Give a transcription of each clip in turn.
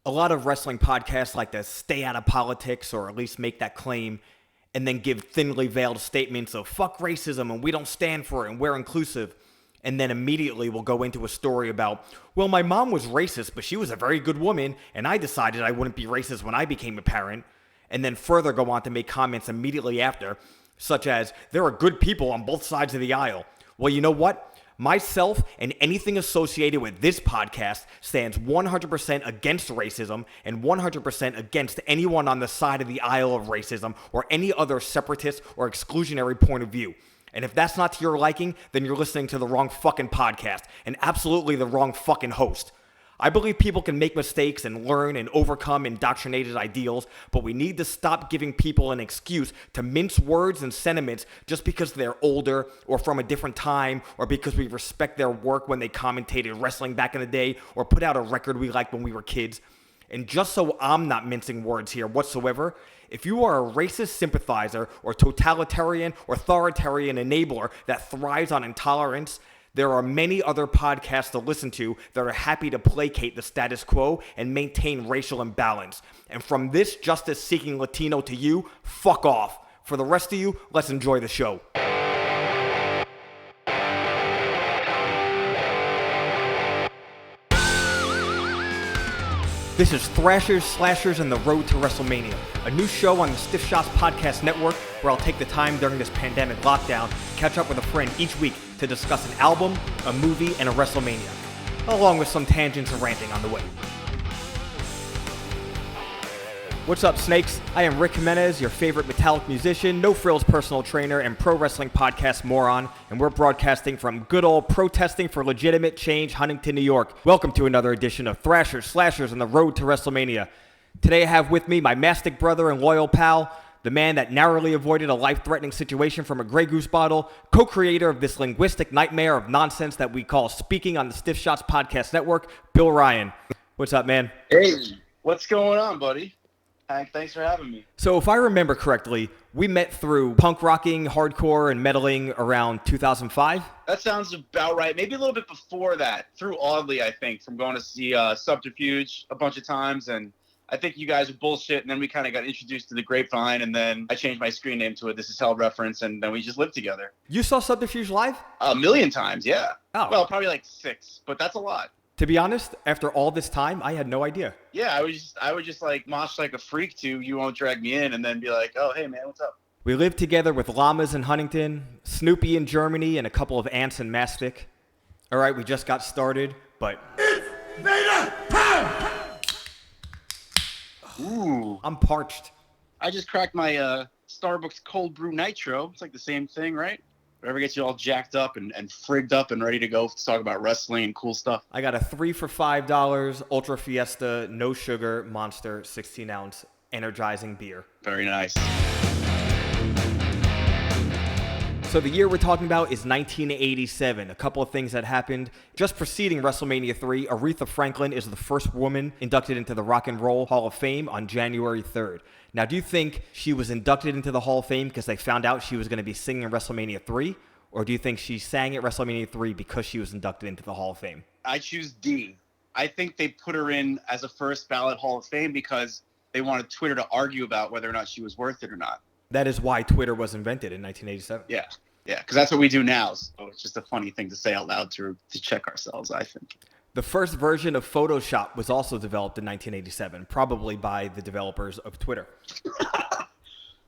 A lot of wrestling podcasts like to stay out of politics or at least make that claim and then give thinly veiled statements of fuck racism and we don't stand for it and we're inclusive. And then immediately we'll go into a story about, well, my mom was racist, but she was a very good woman and I decided I wouldn't be racist when I became a parent. And then further go on to make comments immediately after, such as, there are good people on both sides of the aisle. Well, you know what? Myself and anything associated with this podcast stands 100% against racism and 100% against anyone on the side of the aisle of racism or any other separatist or exclusionary point of view. And if that's not to your liking, then you're listening to the wrong fucking podcast and absolutely the wrong fucking host. I believe people can make mistakes and learn and overcome indoctrinated ideals, but we need to stop giving people an excuse to mince words and sentiments just because they're older or from a different time or because we respect their work when they commentated wrestling back in the day or put out a record we liked when we were kids. And just so I'm not mincing words here whatsoever, if you are a racist sympathizer or totalitarian or authoritarian enabler that thrives on intolerance, there are many other podcasts to listen to that are happy to placate the status quo and maintain racial imbalance. And from this justice-seeking Latino to you, fuck off. For the rest of you, let's enjoy the show. This is Thrashers, Slashers, and the Road to Wrestlemania, a new show on the Stiff Shots Podcast Network where I'll take the time during this pandemic lockdown to catch up with a friend each week to discuss an album, a movie, and a Wrestlemania, along with some tangents and ranting on the way. What's up, Snakes? I am Rick Jimenez, your favorite metallic musician, no-frills personal trainer, and pro wrestling podcast moron, and we're broadcasting from good old Protesting for Legitimate Change, Huntington, New York. Welcome to another edition of Thrashers, Slashers, and the Road to WrestleMania. Today I have with me my mastic brother and loyal pal, the man that narrowly avoided a life-threatening situation from a Grey Goose bottle, co-creator of this linguistic nightmare of nonsense that we call Speaking on the Stiff Shots Podcast Network, Bill Ryan. What's up, man? Hey, what's going on, buddy? Thanks for having me. So if I remember correctly, we met through punk rocking, hardcore, and metalling around 2005? That sounds about right. Maybe a little bit before that. Through Audley, I think, from going to see Subterfuge a bunch of times. And I think you guys are bullshit. And then we kind of got introduced to the Grapevine. And then I changed my screen name to a This Is Hell reference. And then we just lived together. You saw Subterfuge live? A million times, yeah. Oh. Well, probably like 6, but that's a lot. To be honest, after all this time, I had no idea. Yeah, I would just like mosh like a freak to You Won't Drag Me In and then be like, oh, hey, man, what's up? We lived together with llamas in Huntington, Snoopy in Germany, and a couple of ants in Mastic. All right, we just got started, but... It's Vader time! Ooh. I'm parched. I just cracked my Starbucks Cold Brew Nitro. It's like the same thing, right? Whatever gets you all jacked up and frigged up and ready to go to talk about wrestling and cool stuff. I got a 3 for $5 Ultra Fiesta, no sugar, Monster, 16-ounce, energizing beer. Very nice. So the year we're talking about is 1987. A couple of things that happened. Just preceding WrestleMania 3, Aretha Franklin is the first woman inducted into the Rock and Roll Hall of Fame on January 3rd. Now, do you think she was inducted into the Hall of Fame because they found out she was going to be singing at WrestleMania 3? Or do you think she sang at WrestleMania 3 because she was inducted into the Hall of Fame? I choose D. I think they put her in as a first ballot Hall of Fame because they wanted Twitter to argue about whether or not she was worth it or not. That is why Twitter was invented in 1987. Yeah, because that's what we do now. So it's just a funny thing to say out loud to check ourselves, I think. The first version of Photoshop was also developed in 1987, probably by the developers of Twitter.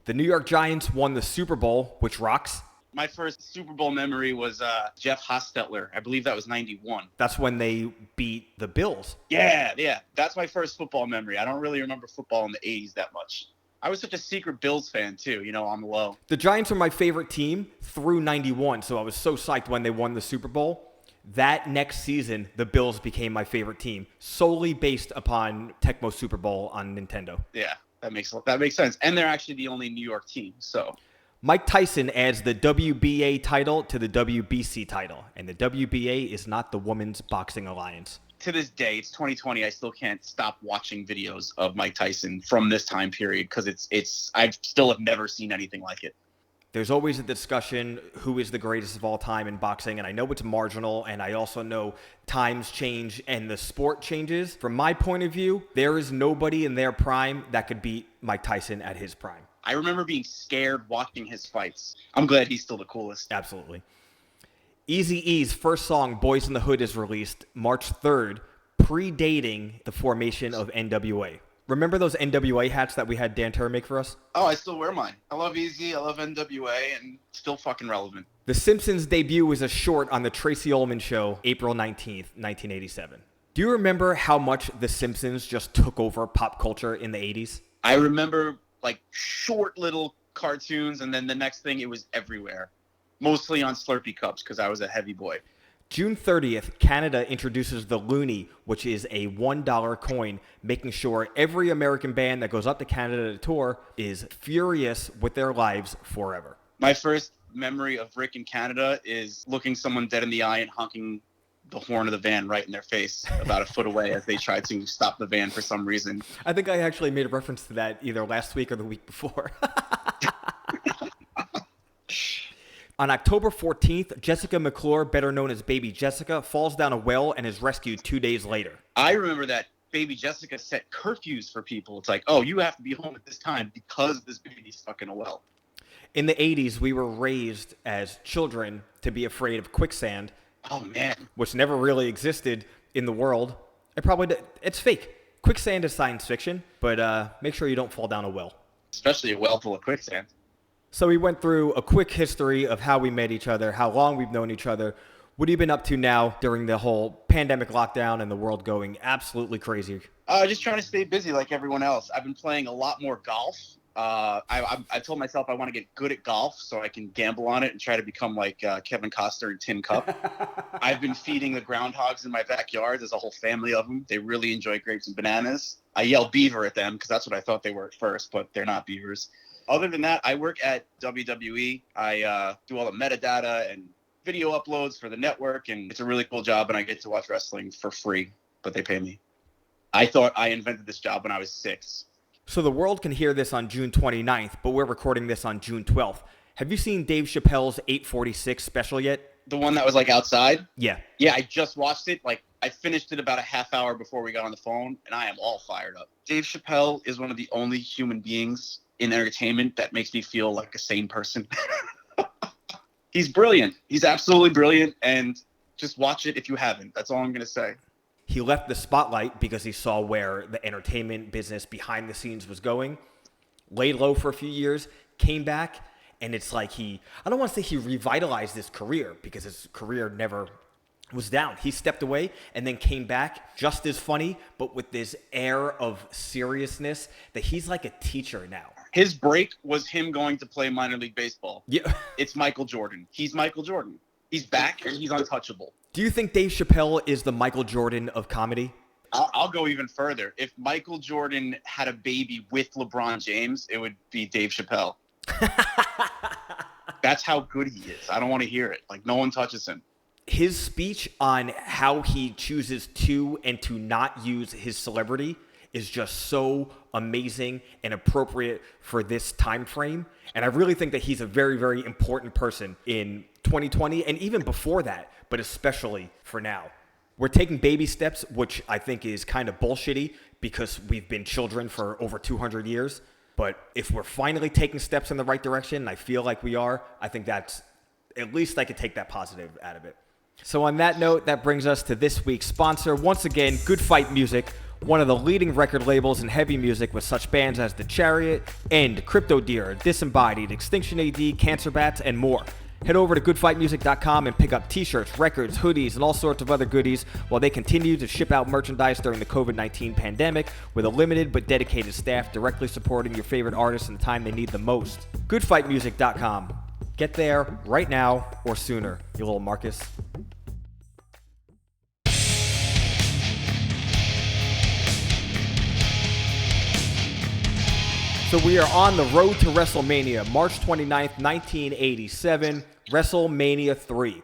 The New York Giants won the Super Bowl, which rocks. My first Super Bowl memory was Jeff Hostetler. I believe that was 91. That's when they beat the Bills. Yeah. That's my first football memory. I don't really remember football in the 80s that much. I was such a secret Bills fan, too, on the low. The Giants were my favorite team through 91, so I was so psyched when they won the Super Bowl. That next season, the Bills became my favorite team, solely based upon Tecmo Super Bowl on Nintendo. Yeah, that makes sense. And they're actually the only New York team, so... Mike Tyson adds the WBA title to the WBC title, and the WBA is not the Women's Boxing Alliance. To this day, it's 2020, I still can't stop watching videos of Mike Tyson from this time period because I still have never seen anything like it. There's always a discussion who is the greatest of all time in boxing, and I know it's marginal, and I also know times change and the sport changes. From my point of view, there is nobody in their prime that could beat Mike Tyson at his prime. I remember being scared watching his fights. I'm glad he's still the coolest. Absolutely. Eazy-E's first song, Boys in the Hood, is released March 3rd, predating the formation of NWA. Remember those NWA hats that we had Dan Turr make for us? Oh, I still wear mine. I love Easy, I love NWA, and still fucking relevant. The Simpsons debut was a short on the Tracy Ullman Show, April 19th, 1987. Do you remember how much The Simpsons just took over pop culture in the 80s? I remember like short little cartoons, and then the next thing it was everywhere. Mostly on Slurpee cups because I was a heavy boy. June 30th, Canada introduces the loonie, which is a $1 coin, making sure every American band that goes up to Canada to tour is furious with their lives forever. My first memory of Rick in Canada is looking someone dead in the eye and honking the horn of the van right in their face about a foot away as they tried to stop the van for some reason. I think I actually made a reference to that either last week or the week before. On October 14th, Jessica McClure, better known as Baby Jessica, falls down a well and is rescued 2 days later. I remember that Baby Jessica set curfews for people. It's like, oh, you have to be home at this time because this baby's stuck in a well. In the 80s, we were raised as children to be afraid of quicksand. Oh, man. Which never really existed in the world. It's fake. Quicksand is science fiction, but make sure you don't fall down a well. Especially a well full of quicksand. So we went through a quick history of how we met each other, how long we've known each other. What have you been up to now during the whole pandemic lockdown and the world going absolutely crazy? Just trying to stay busy like everyone else. I've been playing a lot more golf. I told myself I want to get good at golf so I can gamble on it and try to become like Kevin Costner in Tin Cup. I've been feeding the groundhogs in my backyard. There's a whole family of them. They really enjoy grapes and bananas. I yell beaver at them because that's what I thought they were at first, but they're not beavers. Other than that, I work at WWE. I do all the metadata and video uploads for the network, and it's a really cool job, and I get to watch wrestling for free, but they pay me. I thought I invented this job when I was 6. So the world can hear this on June 29th, but we're recording this on June 12th. Have you seen Dave Chappelle's 846 special yet? The one that was like outside? Yeah. Yeah, I just watched it. Like, I finished it about a half hour before we got on the phone, and I am all fired up. Dave Chappelle is one of the only human beings in entertainment that makes me feel like a sane person. He's brilliant. He's absolutely brilliant, and just watch it if you haven't. That's all I'm going to say. He left the spotlight because he saw where the entertainment business behind the scenes was going, laid low for a few years, came back, and it's like I don't want to say he revitalized his career because his career never was down. He stepped away and then came back just as funny, but with this air of seriousness that he's like a teacher now. His break was him going to play minor league baseball. Yeah. It's Michael Jordan. He's Michael Jordan. He's back and he's untouchable. Do you think Dave Chappelle is the Michael Jordan of comedy? I'll go even further. If Michael Jordan had a baby with LeBron James, it would be Dave Chappelle. That's how good he is. I don't want to hear it. Like, no one touches him. His speech on how he chooses to and to not use his celebrity is just so amazing and appropriate for this time frame. And I really think that he's a very, very important person in 2020 and even before that, but especially for now. We're taking baby steps, which I think is kind of bullshitty because we've been children for over 200 years. But if we're finally taking steps in the right direction, and I feel like we are, I think that's, at least I could take that positive out of it. So on that note, that brings us to this week's sponsor. Once again, Good Fight Music, one of the leading record labels in heavy music with such bands as The Chariot, End, Crypto Deer, Disembodied, Extinction AD, Cancer Bats, and more. Head over to goodfightmusic.com and pick up t-shirts, records, hoodies, and all sorts of other goodies while they continue to ship out merchandise during the COVID-19 pandemic with a limited but dedicated staff directly supporting your favorite artists in the time they need the most. Goodfightmusic.com. Get there right now or sooner, you little Marcus. So we are on the road to WrestleMania, March 29th, 1987, WrestleMania 3.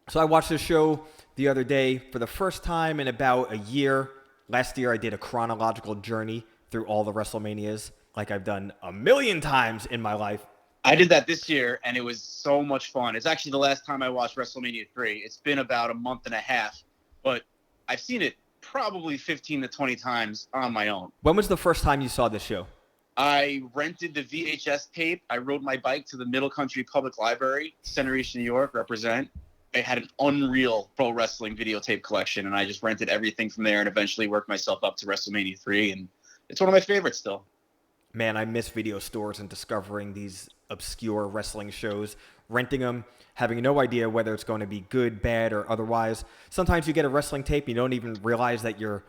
So I watched this show the other day for the first time in about a year. Last year I did a chronological journey through all the WrestleManias like I've done a million times in my life. I did that this year, and it was so much fun. It's actually the last time I watched WrestleMania 3. It's been about a month and a half, but I've seen it probably 15 to 20 times on my own. When was the first time you saw this show? I rented the VHS tape. I rode my bike to the Middle Country Public Library, Center East New York, represent. I had an unreal pro wrestling videotape collection, and I just rented everything from there and eventually worked myself up to WrestleMania 3, and it's one of my favorites still. Man, I miss video stores and discovering these obscure wrestling shows, renting them, having no idea whether it's going to be good, bad, or otherwise. Sometimes you get a wrestling tape, and you don't even realize that you're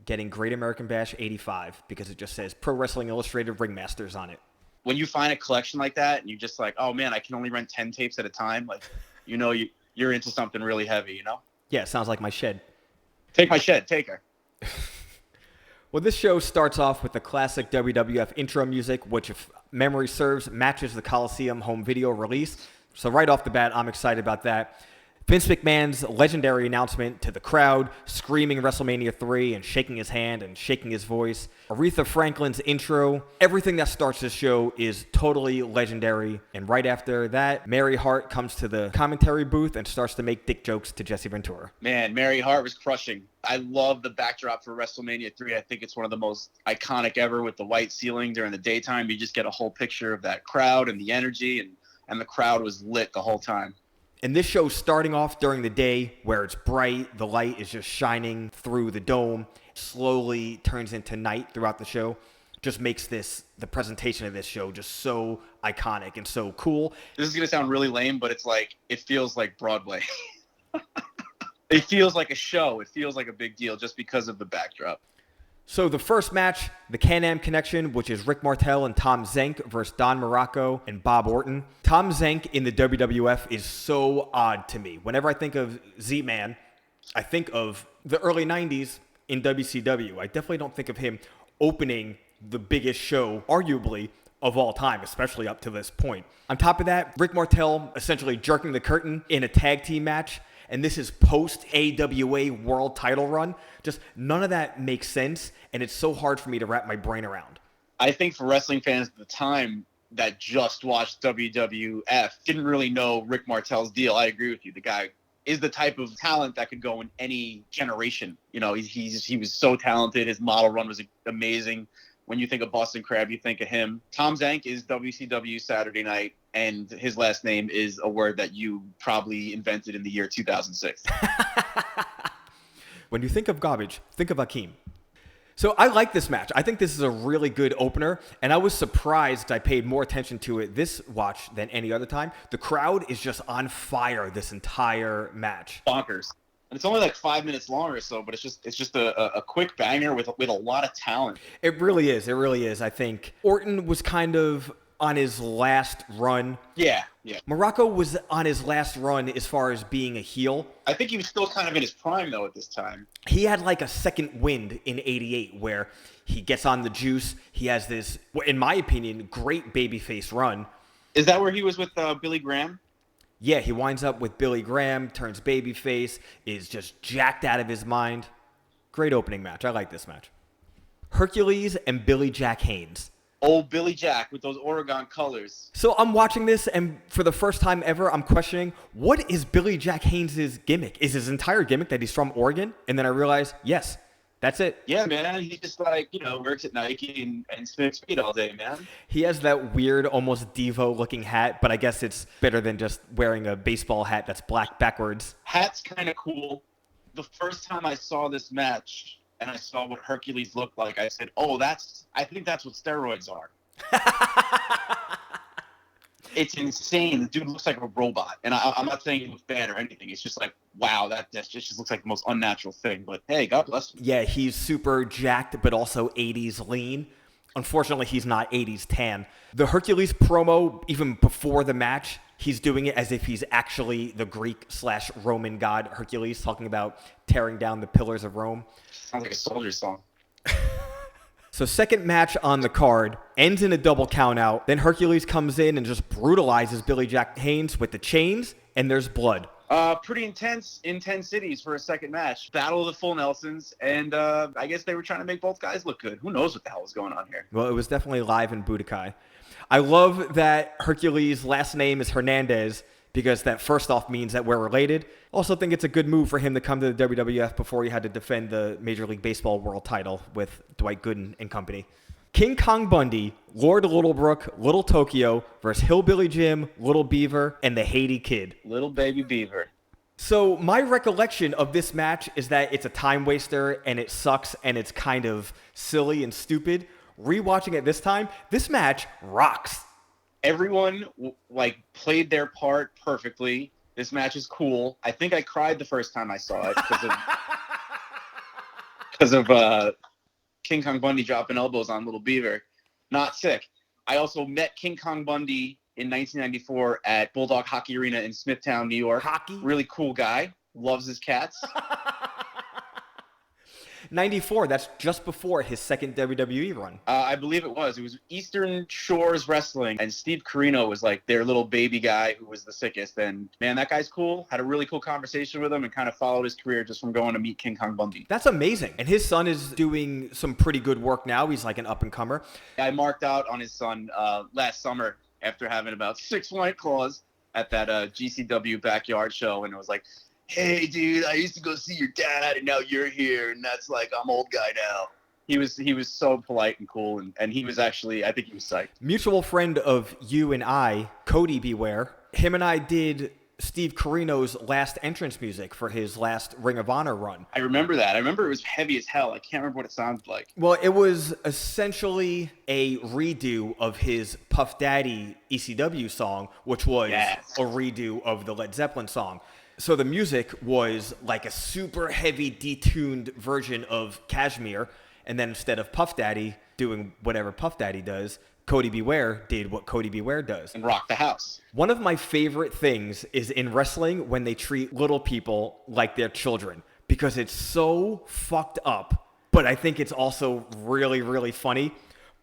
getting Great American Bash 85 because it just says Pro Wrestling Illustrated Ringmasters on it. When you find a collection like that and you're just like, oh man, I can only rent 10 tapes at a time, like, you're into something really heavy, Yeah, it sounds like my shed. Take my shed, take her. Well, this show starts off with the classic WWF intro music, which, if memory serves, matches the Coliseum home video release. So right off the bat, I'm excited about that. Vince McMahon's legendary announcement to the crowd, screaming WrestleMania 3 and shaking his hand and shaking his voice. Aretha Franklin's intro. Everything that starts this show is totally legendary. And right after that, Mary Hart comes to the commentary booth and starts to make dick jokes to Jesse Ventura. Man, Mary Hart was crushing. I love the backdrop for WrestleMania 3. I think it's one of the most iconic ever with the white ceiling during the daytime. You just get a whole picture of that crowd and the energy, and the crowd was lit the whole time. And this show starting off during the day where it's bright, the light is just shining through the dome, slowly turns into night throughout the show, just makes the presentation of this show just so iconic and so cool. This is going to sound really lame, but it's like, it feels like Broadway. It feels like a show. It feels like a big deal just because of the backdrop. So the first match, the Can-Am Connection, which is Rick Martel and Tom Zenk versus Don Morocco and Bob Orton. Tom Zenk in the WWF is so odd to me. Whenever I think of Z-Man, I think of the early 90s in WCW. I definitely don't think of him opening the biggest show, arguably, of all time, especially up to this point. On top of that, Rick Martel essentially jerking the curtain in a tag team match. And this is post-AWA world title run. Just none of that makes sense, and it's so hard for me to wrap my brain around. I think for wrestling fans at the time that just watched WWF didn't really know Rick Martel's deal. I agree with you. The guy is the type of talent that could go in any generation. He was so talented. His model run was amazing. When you think of Boston Crab, you think of him. Tom Zenk is WCW Saturday Night, and his last name is a word that you probably invented in the year 2006. When you think of garbage, think of Akeem. So I like this match. I think this is a really good opener, and I was surprised I paid more attention to it this watch than any other time. The crowd is just on fire this entire match. Bonkers. And it's only like 5 minutes long or so, but it's just a quick banger with a lot of talent. It really is. It really is. I think Orton was kind of on his last run. Yeah. Morocco was on his last run as far as being a heel. I think he was still kind of in his prime, though, at this time. He had like a second wind in 88 where he gets on the juice. He has this, in my opinion, great babyface run. Is that where he was with Billy Graham? Yeah, he winds up with Billy Graham, turns babyface, is just jacked out of his mind. Great opening match. I like this match. Hercules and Billy Jack Haynes. Old Billy Jack with those Oregon colors. So I'm watching this, and for the first time ever, I'm questioning, what is Billy Jack Haynes' gimmick? Is his entire gimmick that he's from Oregon? And then I realized, yes, that's it. Yeah, man. He just works at Nike and smokes weed all day, man. He has that weird, almost Devo-looking hat, but I guess it's better than just wearing a baseball hat that's black backwards. Hat's kind of cool. The first time I saw this match and I saw what Hercules looked like, I said, I think that's what steroids are. It's insane. The dude looks like a robot. And I'm not saying he looks bad or anything. It's just like, wow, that just looks like the most unnatural thing. But hey, God bless him. Yeah, he's super jacked, but also 80s lean. Unfortunately, he's not 80s tan. The Hercules promo, even before the match, he's doing it as if he's actually the Greek/Roman god Hercules, talking about tearing down the pillars of Rome. Sounds like a soldier song. So second match on the card ends in a double count out. Then Hercules comes in and just brutalizes Billy Jack Haynes with the chains, and there's blood. Pretty intense in 10 cities for a second match. Battle of the Full Nelsons, and I guess they were trying to make both guys look good. Who knows what the hell is going on here? Well, it was definitely live in Budokai. I love that Hercules' last name is Hernandez because that first off means that we're related. Also think it's a good move for him to come to the WWF before he had to defend the Major League Baseball world title with Dwight Gooden and company. King Kong Bundy, Lord Littlebrook, Little Tokyo versus Hillbilly Jim, Little Beaver, and the Haiti Kid. Little baby beaver. So my recollection of this match is that it's a time waster and it sucks and it's kind of silly and stupid. Rewatching it this time, this match rocks. Everyone played their part perfectly. This match is cool. I think I cried the first time I saw it because of King Kong Bundy dropping elbows on Little Beaver. Not sick. I also met King Kong Bundy in 1994 at Bulldog Hockey Arena in Smithtown, New York. Hockey? Really cool guy. Loves his cats. 94, that's just before his second WWE run. I believe it was. It was Eastern Shores Wrestling, and Steve Carino was like their little baby guy who was the sickest. And man, that guy's cool. Had a really cool conversation with him and kind of followed his career just from going to meet King Kong Bundy. That's amazing. And his son is doing some pretty good work now. He's like an up-and-comer. I marked out on his son last summer after having about 6 White Claws at that GCW backyard show, and it was like, hey, dude, I used to go see your dad, and now you're here, and that's like, I'm old guy now. He was so polite and cool, and he was actually, I think he was psyched. Mutual friend of you and I, Cody Beware, him and I did Steve Carino's last entrance music for his last Ring of Honor run. I remember that. I remember it was heavy as hell. I can't remember what it sounded like. Well, it was essentially a redo of his Puff Daddy ECW song, which was a redo of the Led Zeppelin song. So the music was like a super heavy detuned version of Kashmir, and then instead of Puff Daddy doing whatever Puff Daddy does, Cody Beware did what Cody Beware does. And rock the house. One of my favorite things is in wrestling when they treat little people like they're children, because it's so fucked up, but I think it's also really, really funny.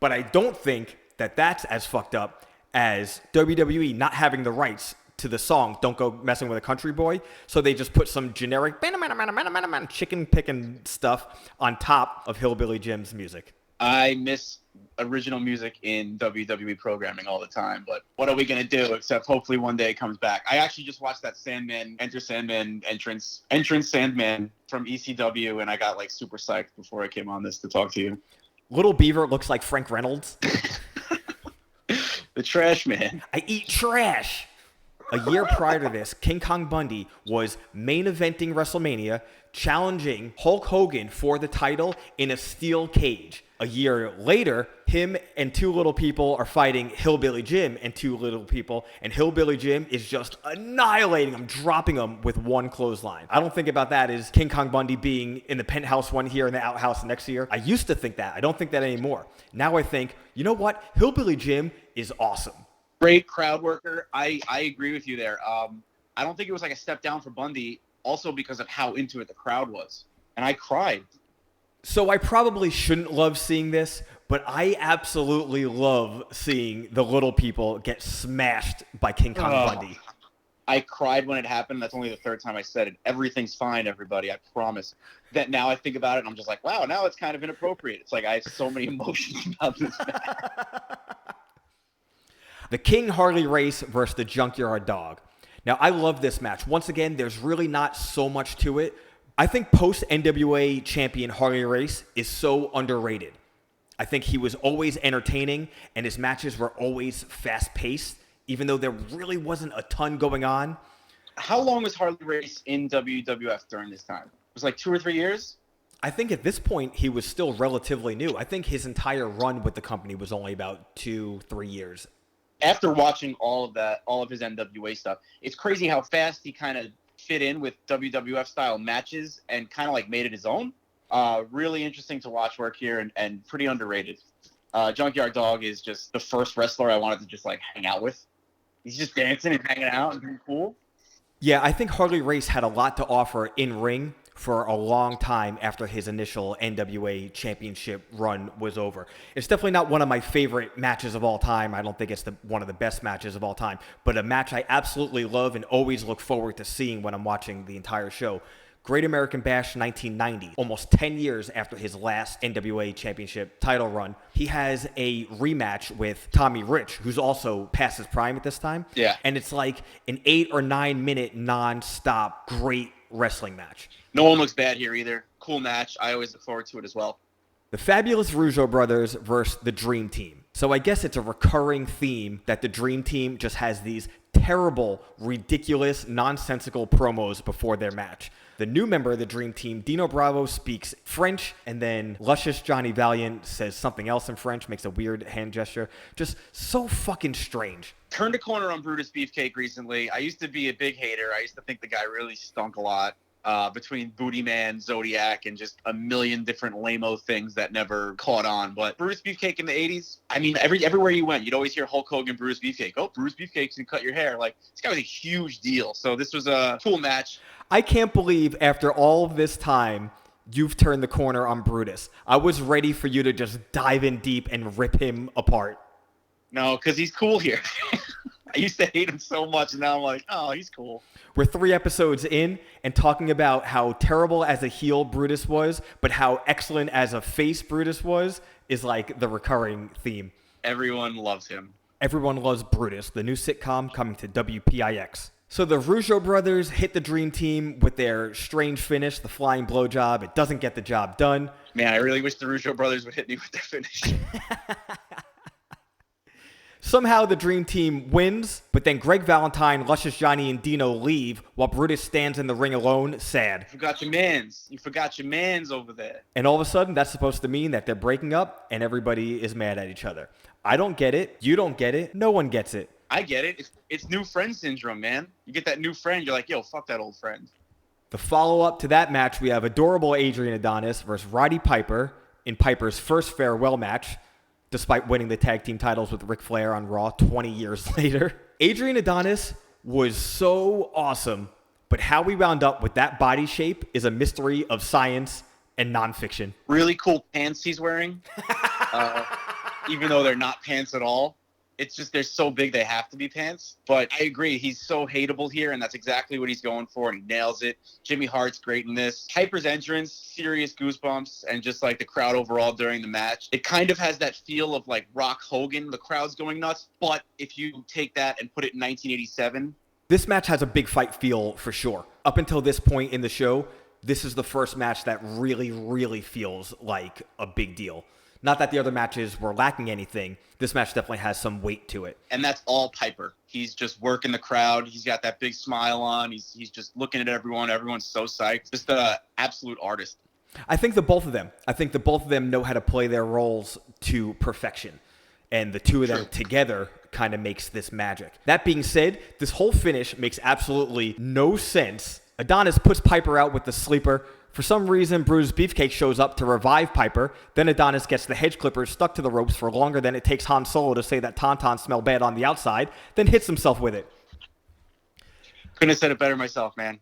But I don't think that that's as fucked up as WWE not having the rights to the song Don't Go Messing with a Country Boy, so they just put some generic chicken picking stuff on top of Hillbilly Jim's music. I miss original music in WWE programming all the time, but what are we going to do except hopefully one day it comes back. I actually just watched that Enter Sandman entrance Sandman from ECW, and I got like super psyched before I came on this to talk to you. Little Beaver looks like Frank Reynolds. The trash man. I eat trash. A year prior to this, King Kong Bundy was main eventing WrestleMania, challenging Hulk Hogan for the title in a steel cage. A year later, him and two little people are fighting Hillbilly Jim and two little people, and Hillbilly Jim is just annihilating him, dropping him with one clothesline. I don't think about that as King Kong Bundy being in the penthouse one year and the outhouse next year. I used to think that. I don't think that anymore. Now I think, you know what? Hillbilly Jim is awesome. Great crowd worker. I agree with you there. I don't think it was like a step down for Bundy, also because of how into it the crowd was. And I cried. So I probably shouldn't love seeing this, but I absolutely love seeing the little people get smashed by King Kong Bundy. I cried when it happened. That's only the third time I said it. Everything's fine, everybody. I promise. That now I think about it, and I'm just like, wow, now it's kind of inappropriate. It's like I have so many emotions about this match. The King Harley Race versus the Junkyard Dog. Now, I love this match. Once again, there's really not so much to it. I think post-NWA champion Harley Race is so underrated. I think he was always entertaining, and his matches were always fast-paced, even though there really wasn't a ton going on. How long was Harley Race in WWF during this time? It was like 2 or 3 years? I think at this point, he was still relatively new. I think his entire run with the company was only about 2-3 years. After watching all of his NWA stuff, it's crazy how fast he kind of fit in with WWF style matches and kind of like made it his own. Really interesting to watch work here and pretty underrated. Junkyard Dog is just the first wrestler I wanted to just like hang out with. He's just dancing and hanging out and being cool. Yeah, I think Harley Race had a lot to offer in ring, for a long time after his initial NWA championship run was over. It's definitely not one of my favorite matches of all time. I don't think it's one of the best matches of all time, but a match I absolutely love and always look forward to seeing when I'm watching the entire show. Great American Bash 1990, almost 10 years after his last NWA Championship title run. He has a rematch with Tommy Rich, who's also past his prime at this time. Yeah. And it's like an 8 or 9 minute non-stop great wrestling match. No one looks bad here either. Cool match. I always look forward to it as well. The Fabulous Rougeau Brothers versus the Dream Team. So I guess it's a recurring theme that the Dream Team just has these terrible, ridiculous, nonsensical promos before their match. The new member of the Dream Team, Dino Bravo, speaks French, and then Luscious Johnny Valiant says something else in French, makes a weird hand gesture. Just so fucking strange. Turned a corner on Brutus Beefcake recently. I used to be a big hater. I used to think the guy really stunk a lot. Between Booty Man, Zodiac, and just a million different lame-o things that never caught on. But Brutus Beefcake in the 80s, I mean, everywhere you went, you'd always hear Hulk Hogan, Brutus Beefcake. Oh, Brutus Beefcake's gonna cut your hair. Like, this guy was a huge deal. So this was a cool match. I can't believe after all of this time, you've turned the corner on Brutus. I was ready for you to just dive in deep and rip him apart. No, because he's cool here. I used to hate him so much, and now I'm like, oh, he's cool. We're 3 episodes in and talking about how terrible as a heel Brutus was, but how excellent as a face Brutus was, is like the recurring theme. Everyone loves him. Everyone loves Brutus, the new sitcom coming to WPIX. So the Rougeau brothers hit the Dream Team with their strange finish, the flying blowjob. It doesn't get the job done. Man, I really wish the Rougeau brothers would hit me with their finish. Somehow the Dream Team wins, but then Greg Valentine, Luscious Johnny, and Dino leave while Brutus stands in the ring alone, sad. You forgot your mans. You forgot your mans over there. And all of a sudden, that's supposed to mean that they're breaking up and everybody is mad at each other. I don't get it. You don't get it. No one gets it. I get it. It's new friend syndrome, man. You get that new friend, you're like, yo, fuck that old friend. The follow-up to that match, we have adorable Adrian Adonis versus Roddy Piper in Piper's first farewell match, despite winning the tag team titles with Ric Flair on Raw 20 years later. Adrian Adonis was so awesome, but how we wound up with that body shape is a mystery of science and nonfiction. Really cool pants he's wearing, even though they're not pants at all. It's just they're so big they have to be pants. But I agree, he's so hateable here, and that's exactly what he's going for, and he nails it. Jimmy Hart's great in this. Piper's entrance, serious goosebumps, and just like the crowd overall during the match. It kind of has that feel of like Rock Hogan. The crowd's going nuts, but if you take that and put it in 1987... This match has a big fight feel for sure. Up until this point in the show, this is the first match that really, really feels like a big deal. Not that the other matches were lacking anything. This match definitely has some weight to it. And that's all Piper. He's just working the crowd. He's got that big smile on. He's just looking at everyone. Everyone's so psyched. Just an absolute artist. I think the both of them know how to play their roles to perfection. And the two of them together kind of makes this magic. That being said, this whole finish makes absolutely no sense. Adonis puts Piper out with the sleeper. For some reason, Brutus Beefcake shows up to revive Piper. Then Adonis gets the hedge clippers stuck to the ropes for longer than it takes Han Solo to say that Tauntauns smell bad on the outside, then hits himself with it. Couldn't have said it better myself, man.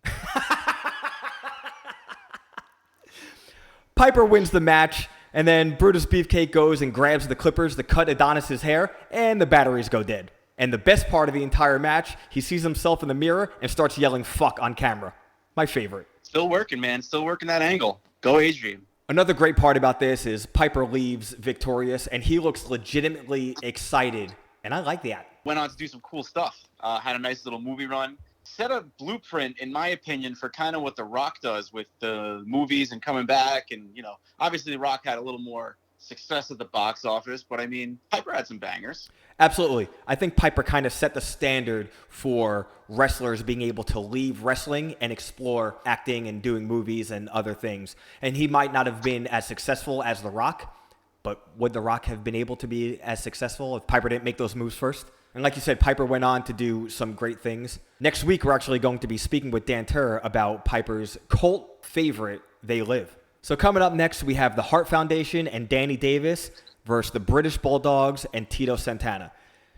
Piper wins the match, and then Brutus Beefcake goes and grabs the clippers to cut Adonis's hair, and the batteries go dead. And the best part of the entire match, he sees himself in the mirror and starts yelling fuck on camera. My favorite. Still working, man. Still working that angle. Go, Adrian. Another great part about this is Piper leaves victorious, and he looks legitimately excited, and I like that. Went on to do some cool stuff. Had a nice little movie run. Set a blueprint, in my opinion, for kind of what The Rock does with the movies and coming back. And, you know, obviously The Rock had a little more success at the box office, but I mean, Piper had some bangers. Absolutely. I think Piper kind of set the standard for wrestlers being able to leave wrestling and explore acting and doing movies and other things. And he might not have been as successful as The Rock, but would The Rock have been able to be as successful if Piper didn't make those moves first? And like you said, Piper went on to do some great things. Next week, we're actually going to be speaking with Dan Turr about Piper's cult favorite, They Live. So coming up next, we have the Hart Foundation and Danny Davis versus the British Bulldogs and Tito Santana.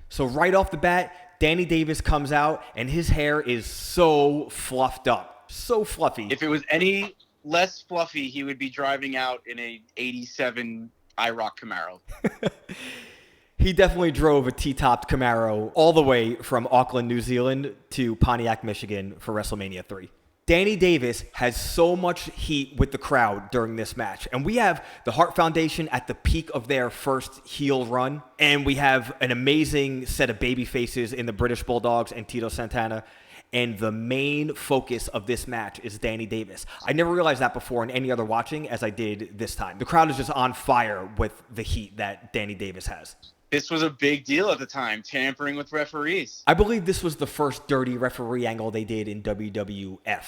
So right off the bat, Danny Davis comes out, and his hair is so fluffed up. So fluffy. If it was any less fluffy, he would be driving out in a 87 IROC Camaro. He definitely drove a T-topped Camaro all the way from Auckland, New Zealand to Pontiac, Michigan for WrestleMania 3. Danny Davis has so much heat with the crowd during this match. And we have the Hart Foundation at the peak of their first heel run. And we have an amazing set of baby faces in the British Bulldogs and Tito Santana. And the main focus of this match is Danny Davis. I never realized that before in any other watching as I did this time. The crowd is just on fire with the heat that Danny Davis has. This was a big deal at the time, tampering with referees. I believe this was the first dirty referee angle they did in WWF.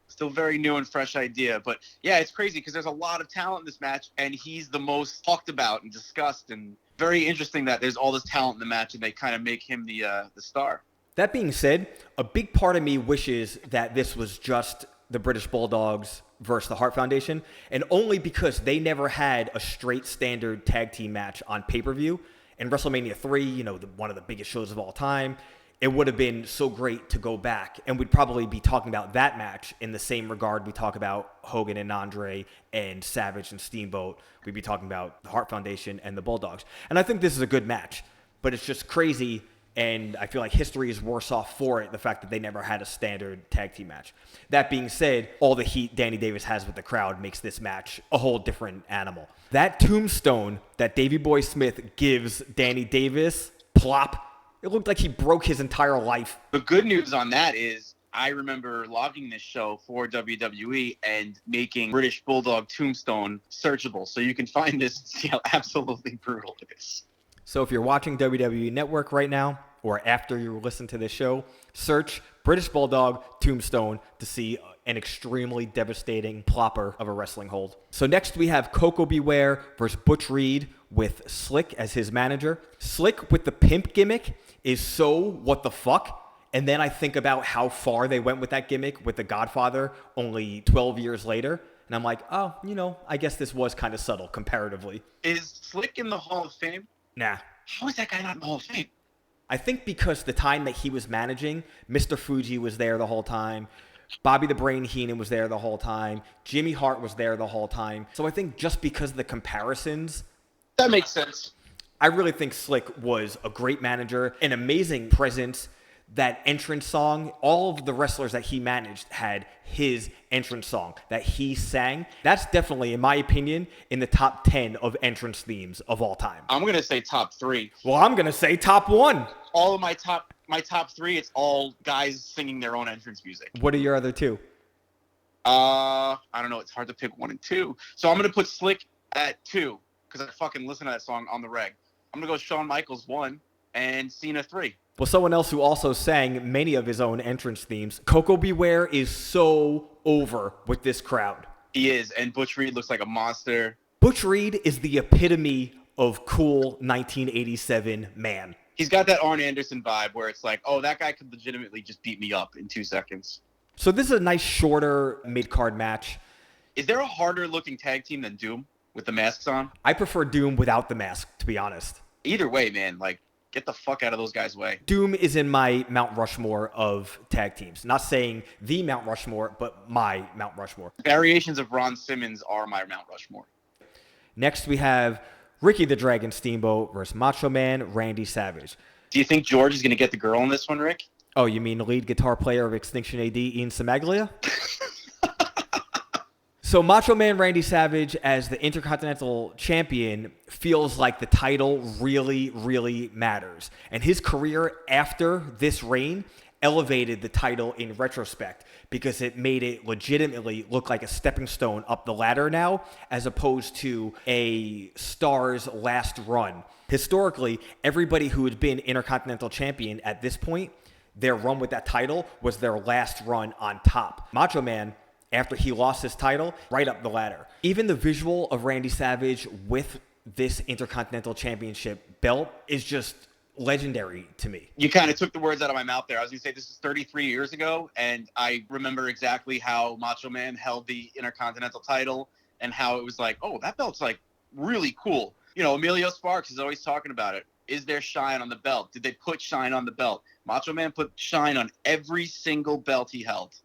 Still very new and fresh idea. But yeah, it's crazy because there's a lot of talent in this match, and he's the most talked about and discussed. And very interesting that there's all this talent in the match, and they kind of make him the star. That being said, a big part of me wishes that this was just the British Bulldogs versus the Hart Foundation, and only because they never had a straight standard tag team match on pay-per-view. And WrestleMania 3, one of the biggest shows of all time, it would have been so great to go back, and we'd probably be talking about that match in the same regard we talk about Hogan and Andre and Savage and Steamboat. We'd be talking about the Hart Foundation and the Bulldogs. And I think this is a good match, but it's just crazy, and I feel like history is worse off for it, the fact that they never had a standard tag team match. That being said, all the heat Danny Davis has with the crowd makes this match a whole different animal. That tombstone that Davey Boy Smith gives Danny Davis, plop, it looked like he broke his entire life. The good news on that is I remember logging this show for WWE and making British Bulldog Tombstone searchable. So you can find this and see how absolutely brutal it is. So if you're watching WWE Network right now, or after you listen to this show, search British Bulldog Tombstone to see an extremely devastating plopper of a wrestling hold. So next we have Coco Beware versus Butch Reed with Slick as his manager. Slick with the pimp gimmick is so what the fuck. And then I think about how far they went with that gimmick with The Godfather only 12 years later. And I'm like, oh, I guess this was kind of subtle comparatively. Is Slick in the Hall of Fame? Nah. How is that guy not in the Hall of Fame? I think because the time that he was managing, Mr. Fuji was there the whole time. Bobby the Brain Heenan was there the whole time. Jimmy Hart was there the whole time. So I think just because of the comparisons. That makes sense. I really think Slick was a great manager, an amazing presence. That entrance song, all of the wrestlers that he managed had his entrance song that he sang. That's definitely, in my opinion, in the top 10 of entrance themes of all time. I'm going to say top 3. Well, I'm going to say top 1. All of my top 3, it's all guys singing their own entrance music. What are your other 2? I don't know. It's hard to pick 1 and 2. So I'm going to put Slick at 2 because I fucking listen to that song on the reg. I'm going to go Shawn Michaels 1 and Cena 3. Well, someone else who also sang many of his own entrance themes, Coco Beware is so over with this crowd. He is, and Butch Reed looks like a monster. Butch Reed is the epitome of cool 1987 man. He's got that Arn Anderson vibe where it's like, oh, that guy could legitimately just beat me up in 2 seconds. So this is a nice, shorter mid-card match. Is there a harder-looking tag team than Doom with the masks on? I prefer Doom without the mask, to be honest. Either way, man, get the fuck out of those guys' way. Doom is in my Mount Rushmore of tag teams. Not saying the Mount Rushmore, but my Mount Rushmore. Variations of Ron Simmons are my Mount Rushmore. Next, we have Ricky the Dragon Steamboat versus Macho Man Randy Savage. Do you think George is going to get the girl in this one, Rick? Oh, you mean the lead guitar player of Extinction AD, Ian Samaglia? So Macho Man Randy Savage as the Intercontinental Champion feels like the title really, really matters. And his career after this reign elevated the title in retrospect because it made it legitimately look like a stepping stone up the ladder now as opposed to a star's last run. Historically, everybody who had been Intercontinental Champion at this point, their run with that title was their last run on top. Macho Man, after he lost his title, right up the ladder. Even the visual of Randy Savage with this Intercontinental Championship belt is just legendary to me. You kind of took the words out of my mouth there. I was going to say this is 33 years ago, and I remember exactly how Macho Man held the Intercontinental title and how it was like, oh, that belt's really cool. Emilio Sparks is always talking about it. Is there shine on the belt? Did they put shine on the belt? Macho Man put shine on every single belt he held.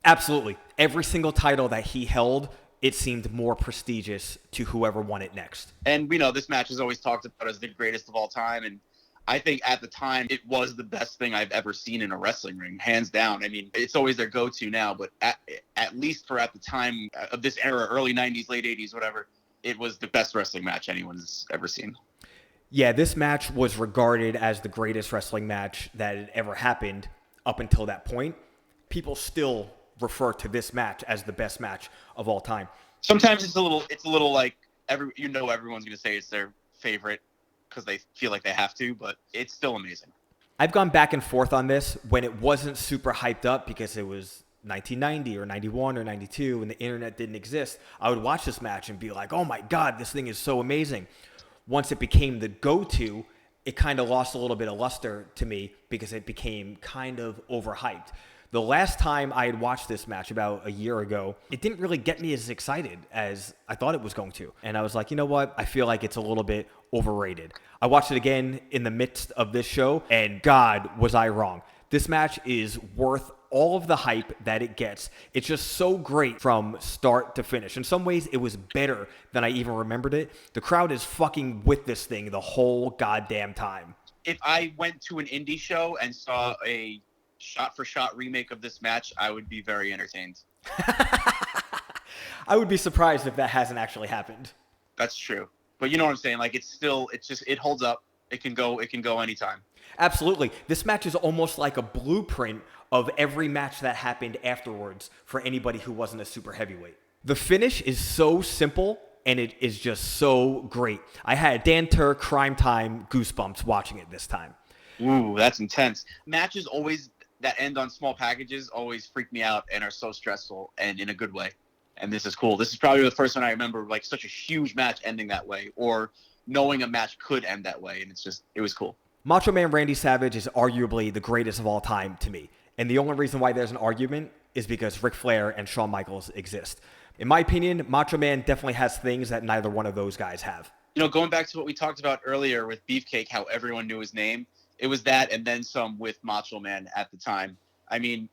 Absolutely. Every single title that he held, it seemed more prestigious to whoever won it next. And we know this match is always talked about as the greatest of all time. And I think at the time, it was the best thing I've ever seen in a wrestling ring, hands down. I mean, it's always their go-to now, but at least for at the time of this era, early 90s, late 80s, whatever, it was the best wrestling match anyone's ever seen. Yeah, this match was regarded as the greatest wrestling match that had ever happened up until that point. People still refer to this match as the best match of all time. Sometimes it's a little like everyone's going to say it's their favorite because they feel like they have to, but it's still amazing. I've gone back and forth on this when it wasn't super hyped up because it was 1990 or 91 or 92 and the internet didn't exist. I would watch this match and be like, oh my God, this thing is so amazing. Once it became the go-to, it kind of lost a little bit of luster to me because it became kind of overhyped. The last time I had watched this match about a year ago, it didn't really get me as excited as I thought it was going to. And I was like, you know what? I feel like it's a little bit overrated. I watched it again in the midst of this show, and God, was I wrong. This match is worth all of the hype that it gets. It's just so great from start to finish. In some ways, it was better than I even remembered it. The crowd is fucking with this thing the whole goddamn time. If I went to an indie show and saw a shot-for-shot remake of this match, I would be very entertained. I would be surprised if that hasn't actually happened. That's true. But you know what I'm saying? Like, it holds up. It can go anytime. Absolutely. This match is almost like a blueprint of every match that happened afterwards for anybody who wasn't a super heavyweight. The finish is so simple, and it is just so great. I had Dan Tur Crime Time goosebumps watching it this time. Ooh, that's intense. Matches always that end on small packages always freak me out and are so stressful, and in a good way. And this is cool. This is probably the first one I remember, like, such a huge match ending that way, or knowing a match could end that way. And it was cool. Macho Man Randy Savage is arguably the greatest of all time to me. And the only reason why there's an argument is because Ric Flair and Shawn Michaels exist. In my opinion, Macho Man definitely has things that neither one of those guys have. You know, going back to what we talked about earlier with Beefcake, how everyone knew his name, it was that and then some with Macho Man at the time. I mean,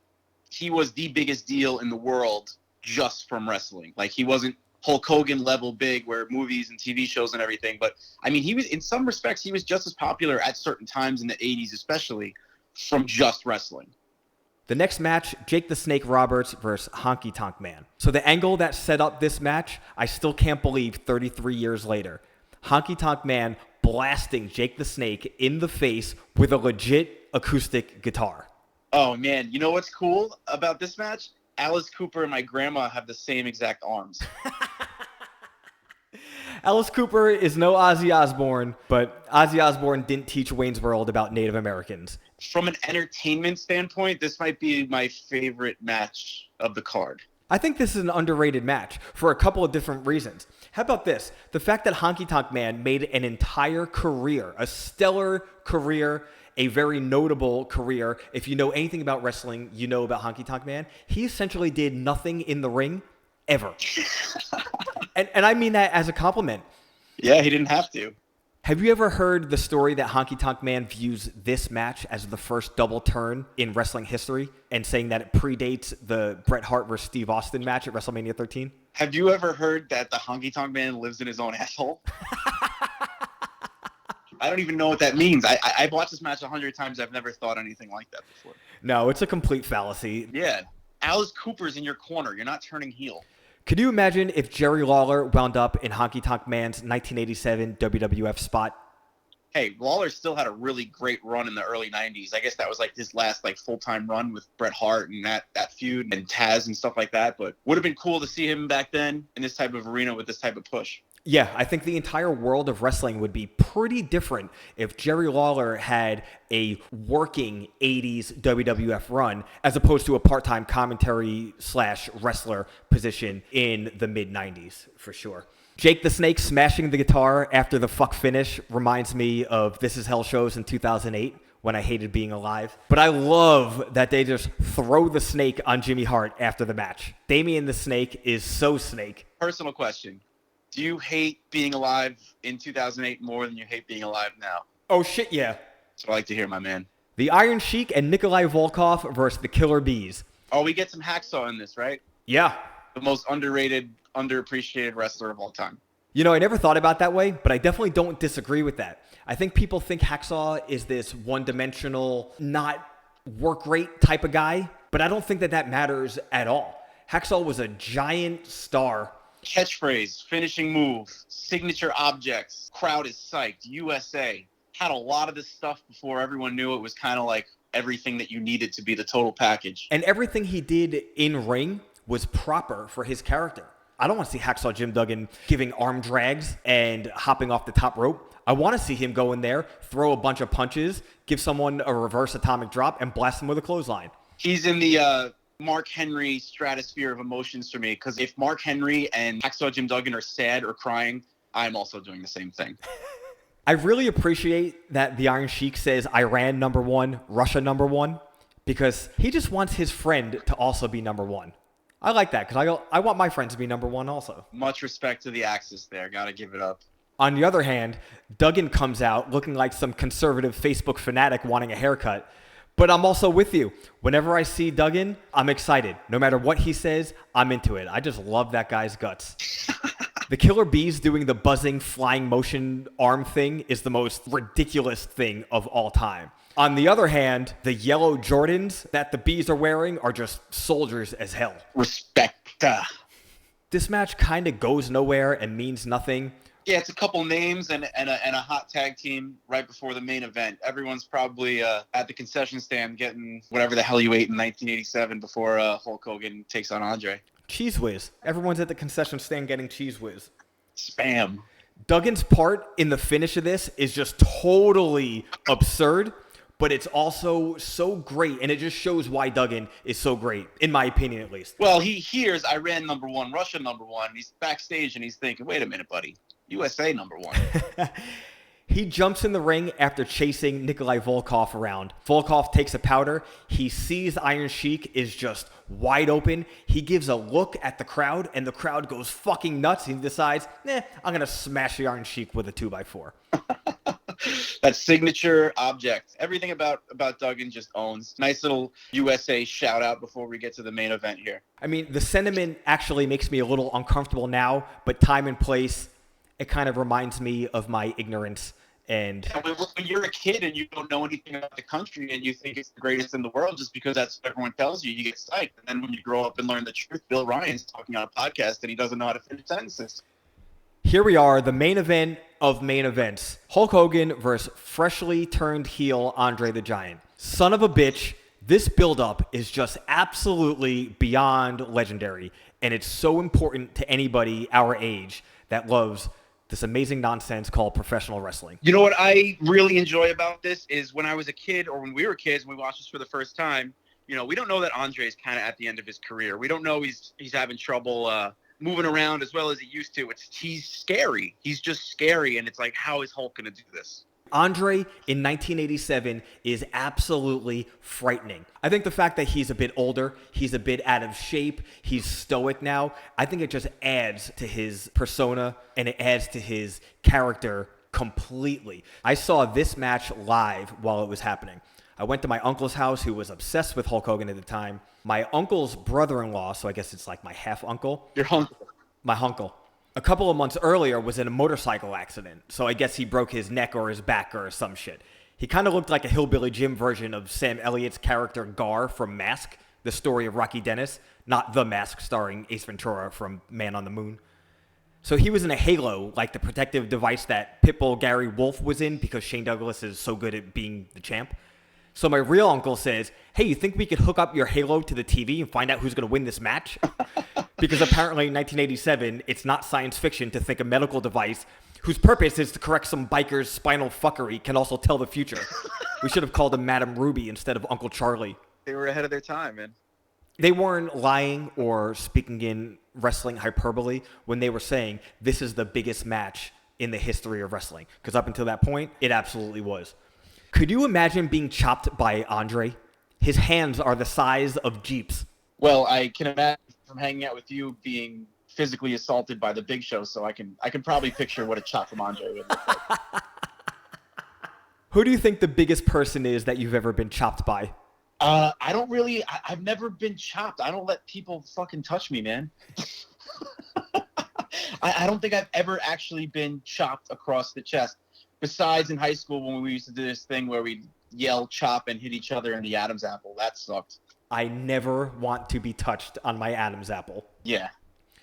he was the biggest deal in the world just from wrestling. Like, he wasn't Hulk Hogan level big where movies and TV shows and everything. But, I mean, he was, in some respects, he was just as popular at certain times in the 80s, especially from just wrestling. The next match, Jake the Snake Roberts versus Honky Tonk Man. So the angle that set up this match, I still can't believe 33 years later. Honky Tonk Man blasting Jake the Snake in the face with a legit acoustic guitar. Oh, man. You know what's cool about this match? Alice Cooper and my grandma have the same exact arms. Alice Cooper is no Ozzy Osbourne, but Ozzy Osbourne didn't teach Wayne's World about Native Americans. From an entertainment standpoint, this might be my favorite match of the card. I think this is an underrated match for a couple of different reasons. How about this? The fact that Honky Tonk Man made an entire career, a stellar career, a very notable career. If you know anything about wrestling, you know about Honky Tonk Man. He essentially did nothing in the ring ever. and I mean that as a compliment. Yeah, he didn't have to. Have you ever heard the story that Honky Tonk Man views this match as the first double turn in wrestling history and saying that it predates the Bret Hart versus Steve Austin match at WrestleMania 13? Have you ever heard that the Honky Tonk Man lives in his own asshole? I don't even know what that means. I've watched this match 100 times. I've never thought anything like that before. No, it's a complete fallacy. Yeah. Alice Cooper's in your corner. You're not turning heel. Could you imagine if Jerry Lawler wound up in Honky Tonk Man's 1987 WWF spot? Hey, Lawler still had a really great run in the early 90s. I guess that was like his last full-time run with Bret Hart and that feud and Taz and stuff like that. But would have been cool to see him back then in this type of arena with this type of push. Yeah, I think the entire world of wrestling would be pretty different if Jerry Lawler had a working 80s WWF run as opposed to a part-time commentary / wrestler position in the mid-90s, for sure. Jake the Snake smashing the guitar after the fuck finish reminds me of This Is Hell shows in 2008 when I hated being alive. But I love that they just throw the snake on Jimmy Hart after the match. Damien the Snake is so snake. Personal question. Do you hate being alive in 2008 more than you hate being alive now? Oh, shit, yeah. That's what I like to hear, my man. The Iron Sheik and Nikolai Volkov versus the Killer Bees. Oh, we get some Hacksaw in this, right? Yeah. The most underrated, underappreciated wrestler of all time. You know, I never thought about it that way, but I definitely don't disagree with that. I think people think Hacksaw is this one-dimensional, not work rate type of guy, but I don't think that matters at all. Hacksaw was a giant star. Catchphrase, finishing move, signature objects, crowd is psyched, USA. Had a lot of this stuff before everyone knew it was kind of like everything that you needed to be the total package. And everything he did in ring was proper for his character. I don't want to see Hacksaw Jim Duggan giving arm drags and hopping off the top rope. I want to see him go in there, throw a bunch of punches, give someone a reverse atomic drop, and blast them with a clothesline. He's in the Mark Henry stratosphere of emotions for me, because if Mark Henry and Hacksaw Jim Duggan are sad or crying, I'm also doing the same thing. I really appreciate that the Iron Sheik says Iran number one, Russia number one, because he just wants his friend to also be number one. I like that, because I want my friends to be number one also. Much respect to the Axis there. Gotta give it up. On the other hand, Duggan comes out looking like some conservative Facebook fanatic wanting a haircut. But I'm also with you. Whenever I see Duggan, I'm excited. No matter what he says, I'm into it. I just love that guy's guts. The Killer Bees doing the buzzing, flying motion arm thing is the most ridiculous thing of all time. On the other hand, the yellow Jordans that the Bees are wearing are just soldiers as hell. Respect. This match kind of goes nowhere and means nothing. Yeah, it's a couple names and a hot tag team right before the main event. Everyone's probably at the concession stand getting whatever the hell you ate in 1987 before Hulk Hogan takes on Andre. Cheese Whiz. Everyone's at the concession stand getting Cheese Whiz. Spam. Duggan's part in the finish of this is just totally absurd, but it's also so great, and it just shows why Duggan is so great, in my opinion at least. Well, he hears Iran number one, Russia number one, and he's backstage and he's thinking, wait a minute, buddy. USA number one. He jumps in the ring after chasing Nikolai Volkov around. Volkov takes a powder. He sees Iron Sheik is just wide open. He gives a look at the crowd, and the crowd goes fucking nuts. He decides, I'm going to smash the Iron Sheik with a 2x4. That signature object. Everything about Duggan just owns. Nice little USA shout out before we get to the main event here. I mean, the sentiment actually makes me a little uncomfortable now, but time and place, it kind of reminds me of my ignorance. And when you're a kid and you don't know anything about the country and you think it's the greatest in the world just because that's what everyone tells you, you get psyched. And then when you grow up and learn the truth, Bill Ryan's talking on a podcast and he doesn't know how to finish sentences. Here we are, the main event of main events. Hulk Hogan versus freshly turned heel Andre the Giant. Son of a bitch, this build-up is just absolutely beyond legendary. And it's so important to anybody our age that loves this amazing nonsense called professional wrestling. You know what I really enjoy about this is when I was a kid or when we were kids and we watched this for the first time, you know, we don't know that Andre is kind of at the end of his career. We don't know he's having trouble moving around as well as he used to. He's scary. He's just scary. And it's like, how is Hulk going to do this? Andre in 1987 is absolutely frightening. I think the fact that he's a bit older, he's a bit out of shape, he's stoic now, I think it just adds to his persona and it adds to his character completely. I saw this match live while it was happening. I went to my uncle's house who was obsessed with Hulk Hogan at the time. My uncle's brother-in-law, so I guess it's like my half-uncle. Your uncle. My uncle. A couple of months earlier was in a motorcycle accident, so I guess he broke his neck or his back or some shit. He kind of looked like a Hillbilly Jim version of Sam Elliott's character Gar from Mask, the story of Rocky Dennis, not The Mask starring Ace Ventura from Man on the Moon. So he was in a halo, like the protective device that Pitbull Gary Wolf was in because Shane Douglas is so good at being the champ. So my real uncle says, hey, you think we could hook up your halo to the TV and find out who's going to win this match? Because apparently in 1987, it's not science fiction to think a medical device whose purpose is to correct some biker's spinal fuckery can also tell the future. We should have called him Madame Ruby instead of Uncle Charlie. They were ahead of their time, man. They weren't lying or speaking in wrestling hyperbole when they were saying this is the biggest match in the history of wrestling. Because up until that point, it absolutely was. Could you imagine being chopped by Andre? His hands are the size of Jeeps. Well, I can imagine from hanging out with you being physically assaulted by the Big Show, so I can probably picture what a chop from Andre would look like. Who do you think the biggest person is that you've ever been chopped by? I don't really. I've never been chopped. I don't let people fucking touch me, man. I don't think I've ever actually been chopped across the chest. Besides in high school when we used to do this thing where we yell, chop, and hit each other in the Adam's apple. That sucked. I never want to be touched on my Adam's apple. Yeah.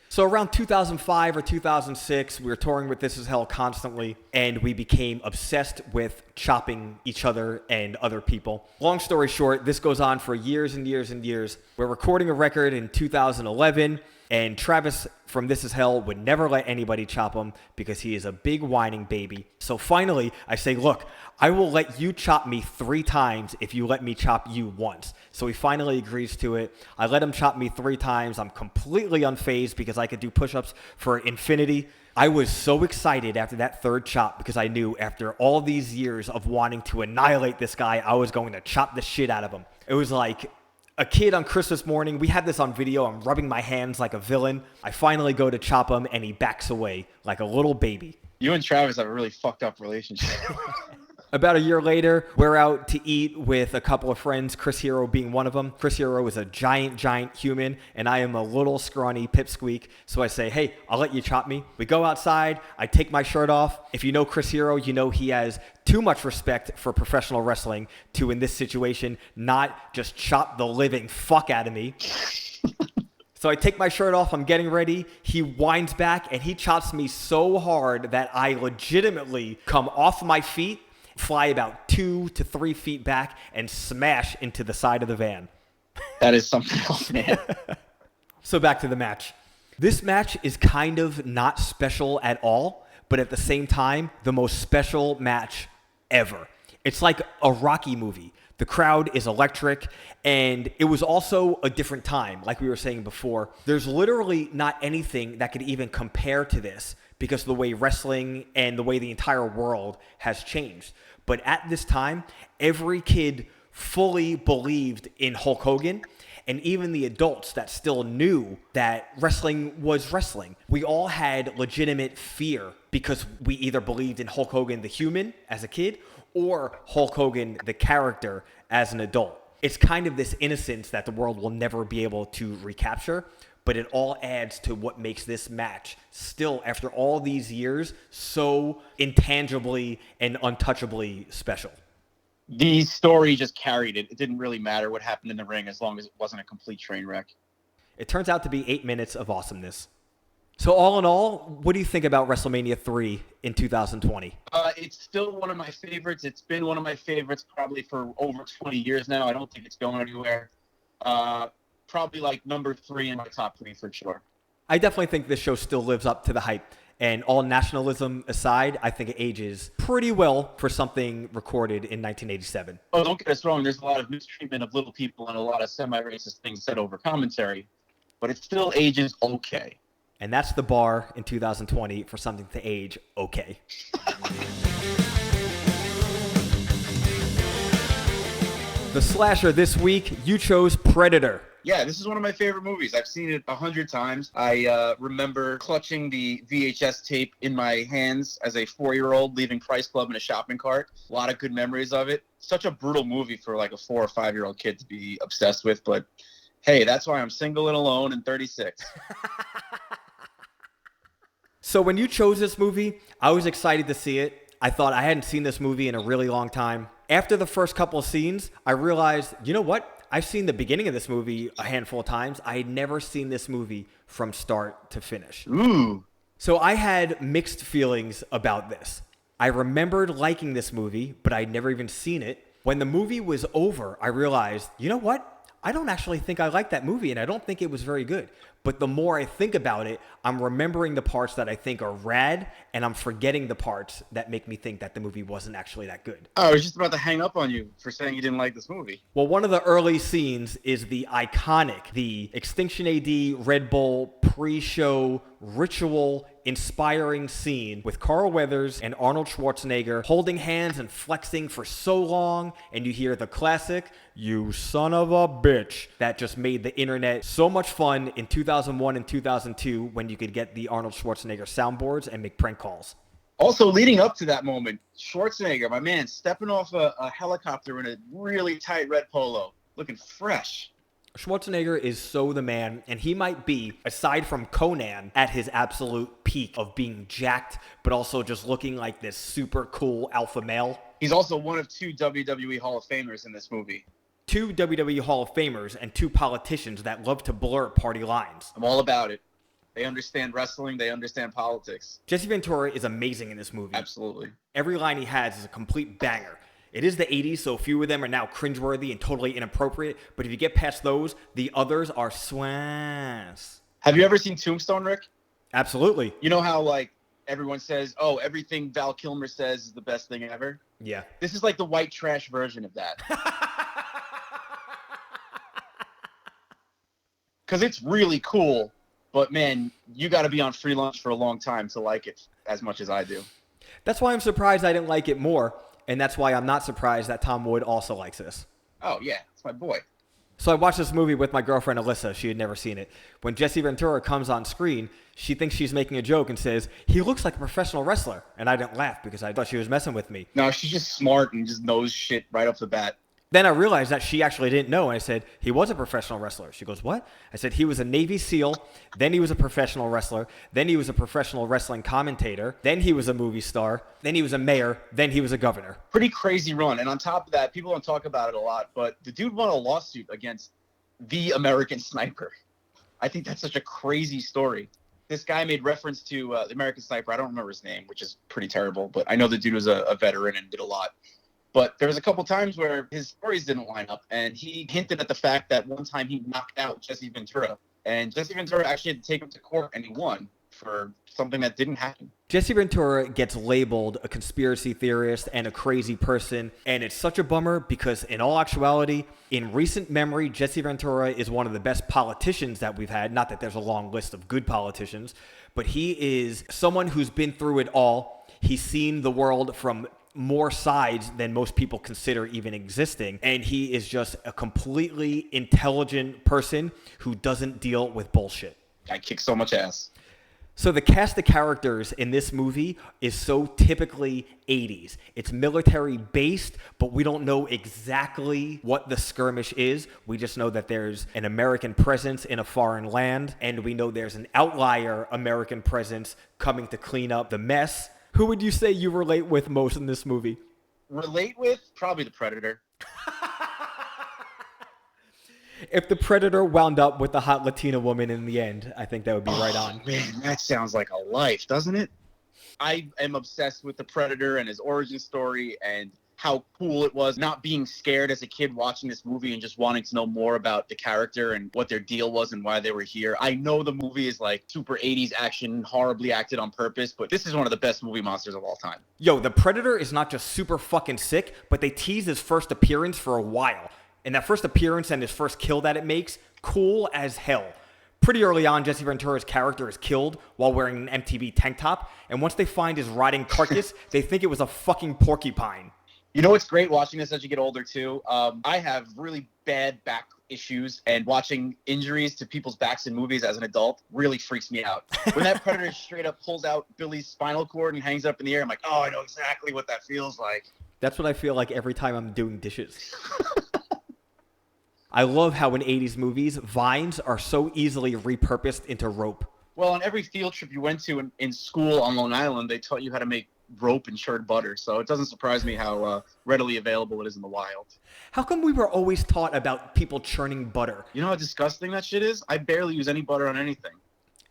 So around 2005 or 2006, we were touring with This Is Hell constantly, and we became obsessed with chopping each other and other people. Long story short, this goes on for years and years and years. We're recording a record in 2011, and Travis from This Is Hell would never let anybody chop him because he is a big whining baby. So finally, I say, look, I will let you chop me 3 times if you let me chop you once. So he finally agrees to it. I let him chop me 3 times. I'm completely unfazed because I could do push-ups for infinity. I was so excited after that 3rd chop because I knew after all these years of wanting to annihilate this guy, I was going to chop the shit out of him. It was like a kid on Christmas morning. We had this on video. I'm rubbing my hands like a villain. I finally go to chop him, and he backs away like a little baby. You and Travis have a really fucked up relationship. About a year later, we're out to eat with a couple of friends, Chris Hero being one of them. Chris Hero is a giant human, and I am a little scrawny pipsqueak. So I say, hey, I'll let you chop me. We go outside. I take my shirt off. If you know Chris Hero, you know he has too much respect for professional wrestling to, in this situation, not just chop the living fuck out of me. So I take my shirt off, I'm getting ready, he winds back, and he chops me so hard that I legitimately come off my feet, fly about 2 to 3 feet back, and smash into the side of the van. That is something else, man. So back to the match. This match is kind of not special at all, but at the same time, the most special match ever. It's like a Rocky movie. The crowd is electric, and it was also a different time, like we were saying before. There's literally not anything that could even compare to this because of the way wrestling and the way the entire world has changed. But at this time, every kid fully believed in Hulk Hogan, and even the adults that still knew that wrestling was wrestling. We all had legitimate fear because we either believed in Hulk Hogan the human as a kid or Hulk Hogan the character as an adult. It's kind of this innocence that the world will never be able to recapture, but it all adds to what makes this match still, after all these years, so intangibly and untouchably special. The story just carried it. It didn't really matter what happened in the ring as long as it wasn't a complete train wreck. It turns out to be 8 minutes of awesomeness. So all in all, what do you think about WrestleMania 3 in 2020? It's still one of my favorites. It's been one of my favorites probably for over 20 years now. I don't think it's going anywhere. Probably like number 3 in my top 3 for sure. I definitely think this show still lives up to the hype. And all nationalism aside, I think it ages pretty well for something recorded in 1987. Oh, don't get us wrong. There's a lot of mistreatment of little people and a lot of semi-racist things said over commentary, but it still ages okay. And that's the bar in 2020 for something to age okay. The slasher this week, you chose Predator. Yeah, this is one of my favorite movies. I've seen it 100 times. I remember clutching the VHS tape in my hands as a 4-year-old, leaving Price Club in a shopping cart. A lot of good memories of it. Such a brutal movie for like a 4 or 5-year-old kid to be obsessed with, but hey, that's why I'm single and alone and 36. So when you chose this movie, I was excited to see it. I thought I hadn't seen this movie in a really long time. After the first couple of scenes, I realized, you know what? I've seen the beginning of this movie a handful of times. I had never seen this movie from start to finish. Ooh. So I had mixed feelings about this. I remembered liking this movie, but I'd never even seen it. When the movie was over, I realized, you know what? I don't actually think I liked that movie, and I don't think it was very good. But the more I think about it, I'm remembering the parts that I think are rad, and I'm forgetting the parts that make me think that the movie wasn't actually that good. I was just about to hang up on you for saying you didn't like this movie. Well, one of the early scenes is the iconic, the Extinction AD Red Bull pre-show ritual inspiring scene with Carl Weathers and Arnold Schwarzenegger holding hands and flexing for so long, and you hear the classic, "You son of a bitch," that just made the internet so much fun in 2001 and 2002 when you could get the Arnold Schwarzenegger soundboards and make prank calls. Also, leading up to that moment, Schwarzenegger, my man, stepping off a helicopter in a really tight red polo. looking fresh. Schwarzenegger is so the man, and he might be, aside from Conan, at his absolute peak of being jacked, but also just looking like this super cool alpha male. He's also one of 2 WWE Hall of Famers in this movie. 2 WWE Hall of Famers and 2 politicians that love to blur party lines. I'm all about it. They understand wrestling. They understand politics. Jesse Ventura is amazing in this movie. Absolutely. Every line he has is a complete banger. It is the 80s, so a few of them are now cringeworthy and totally inappropriate, but if you get past those, the others are swass. Have you ever seen Tombstone, Rick? Absolutely. You know how, like, everyone says, oh, everything Val Kilmer says is the best thing ever? Yeah. This is like the white trash version of that. Because it's really cool, but, man, you got to be on free lunch for a long time to like it as much as I do. That's why I'm surprised I didn't like it more. And that's why I'm not surprised that Tom Wood also likes this. Oh, yeah. It's my boy. So I watched this movie with my girlfriend, Alyssa. She had never seen it. When Jesse Ventura comes on screen, she thinks she's making a joke and says, he looks like a professional wrestler. And I didn't laugh because I thought she was messing with me. No, she's just smart and just knows shit right off the bat. Then I realized that she actually didn't know. And I said, he was a professional wrestler. She goes, what? I said, he was a Navy SEAL. Then he was a professional wrestler. Then he was a professional wrestling commentator. Then he was a movie star. Then he was a mayor. Then he was a governor. Pretty crazy run. And on top of that, people don't talk about it a lot, but the dude won a lawsuit against the American Sniper. I think that's such a crazy story. This guy made reference to the American Sniper. I don't remember his name, which is pretty terrible, but I know the dude was a veteran and did a lot. But there was a couple times where his stories didn't line up, and he hinted at the fact that one time he knocked out Jesse Ventura, and Jesse Ventura actually had to take him to court, and he won for something that didn't happen. Jesse Ventura gets labeled a conspiracy theorist and a crazy person, and it's such a bummer because in all actuality, in recent memory, Jesse Ventura is one of the best politicians that we've had. Not that there's a long list of good politicians, but he is someone who's been through it all. He's seen the world from more sides than most people consider even existing. And he is just a completely intelligent person who doesn't deal with bullshit. I kick so much ass. So the cast of characters in this movie is so typically 80s. It's military based, but we don't know exactly what the skirmish is. We just know that there's an American presence in a foreign land, and we know there's an outlier American presence coming to clean up the mess. Who would you say you relate with most in this movie? Relate with? Probably the Predator. If the Predator wound up with the hot Latina woman in the end, I think that would be right on. Man, that sounds like a life, doesn't it? I am obsessed with the Predator and his origin story and how cool it was not being scared as a kid watching this movie and just wanting to know more about the character and what their deal was and why they were here. I know the movie is like super 80s action, horribly acted on purpose, but this is one of the best movie monsters of all time. Yo, the Predator is not just super fucking sick, but they tease his first appearance for a while. And that first appearance and his first kill that it makes, cool as hell. Pretty early on, Jesse Ventura's character is killed while wearing an MTV tank top, and once they find his rotting carcass, they think it was a fucking porcupine. You know what's great watching this as you get older, too? I have really bad back issues, and watching injuries to people's backs in movies as an adult really freaks me out. When that Predator straight up pulls out Billy's spinal cord and hangs up in the air, I'm like, oh, I know exactly what that feels like. That's what I feel like every time I'm doing dishes. I love how in 80s movies, vines are so easily repurposed into rope. Well, on every field trip you went to in school on Long Island, they taught you how to make rope and churned butter, so it doesn't surprise me how readily available it is in the wild. How come we were always taught about people churning butter? You know how disgusting that shit is? I barely use any butter on anything.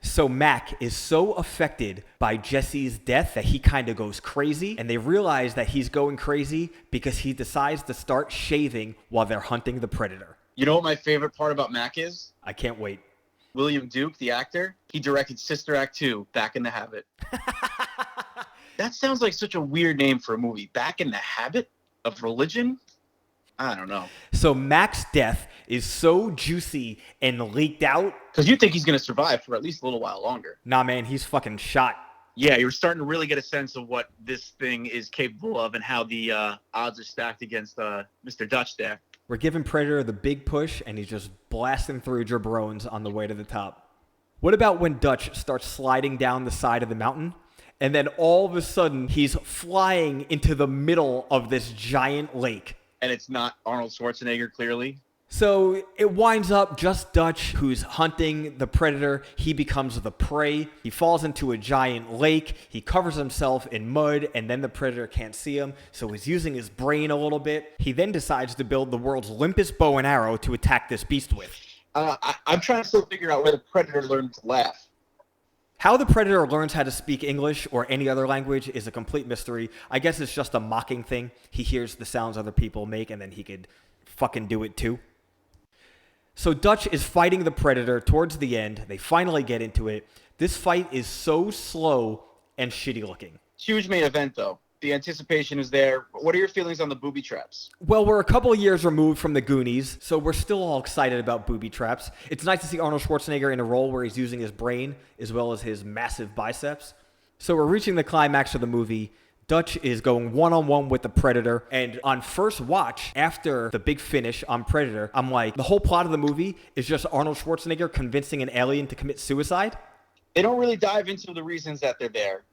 So Mac is so affected by Jesse's death that he kind of goes crazy, and they realize that he's going crazy because he decides to start shaving while they're hunting the Predator. You know what my favorite part about Mac is? I can't wait. William Duke, the actor, he directed Sister Act 2, Back in the Habit. That sounds like such a weird name for a movie. Back in the Habit of Religion? I don't know. So Mac's death is so juicy and leaked out. Because you think he's going to survive for at least a little while longer. Nah, man, he's fucking shot. Yeah, you're starting to really get a sense of what this thing is capable of and how the odds are stacked against Mr. Dutch there. We're giving Predator the big push, and he's just blasting through jabrones on the way to the top. What about when Dutch starts sliding down the side of the mountain, and then all of a sudden he's flying into the middle of this giant lake? And it's not Arnold Schwarzenegger, clearly. So it winds up just Dutch, who's hunting the predator. He becomes the prey. He falls into a giant lake. He covers himself in mud, and then the predator can't see him. So he's using his brain a little bit. He then decides to build the world's limpest bow and arrow to attack this beast with. I'm trying to still figure out where the predator learned to laugh. How the predator learns how to speak English or any other language is a complete mystery. I guess it's just a mocking thing. He hears the sounds other people make, and then he could fucking do it too. So Dutch is fighting the predator towards the end. They finally get into it. This fight is so slow and shitty looking. Huge main event, though. The anticipation is there. What are your feelings on the booby traps? Well, we're a couple of years removed from the Goonies, so we're still all excited about booby traps. It's nice to see Arnold Schwarzenegger in a role where he's using his brain as well as his massive biceps. So we're reaching the climax of the movie. Dutch is going one-on-one with the Predator, and on first watch, after the big finish on Predator, I'm like, the whole plot of the movie is just Arnold Schwarzenegger convincing an alien to commit suicide? They don't really dive into the reasons that they're there,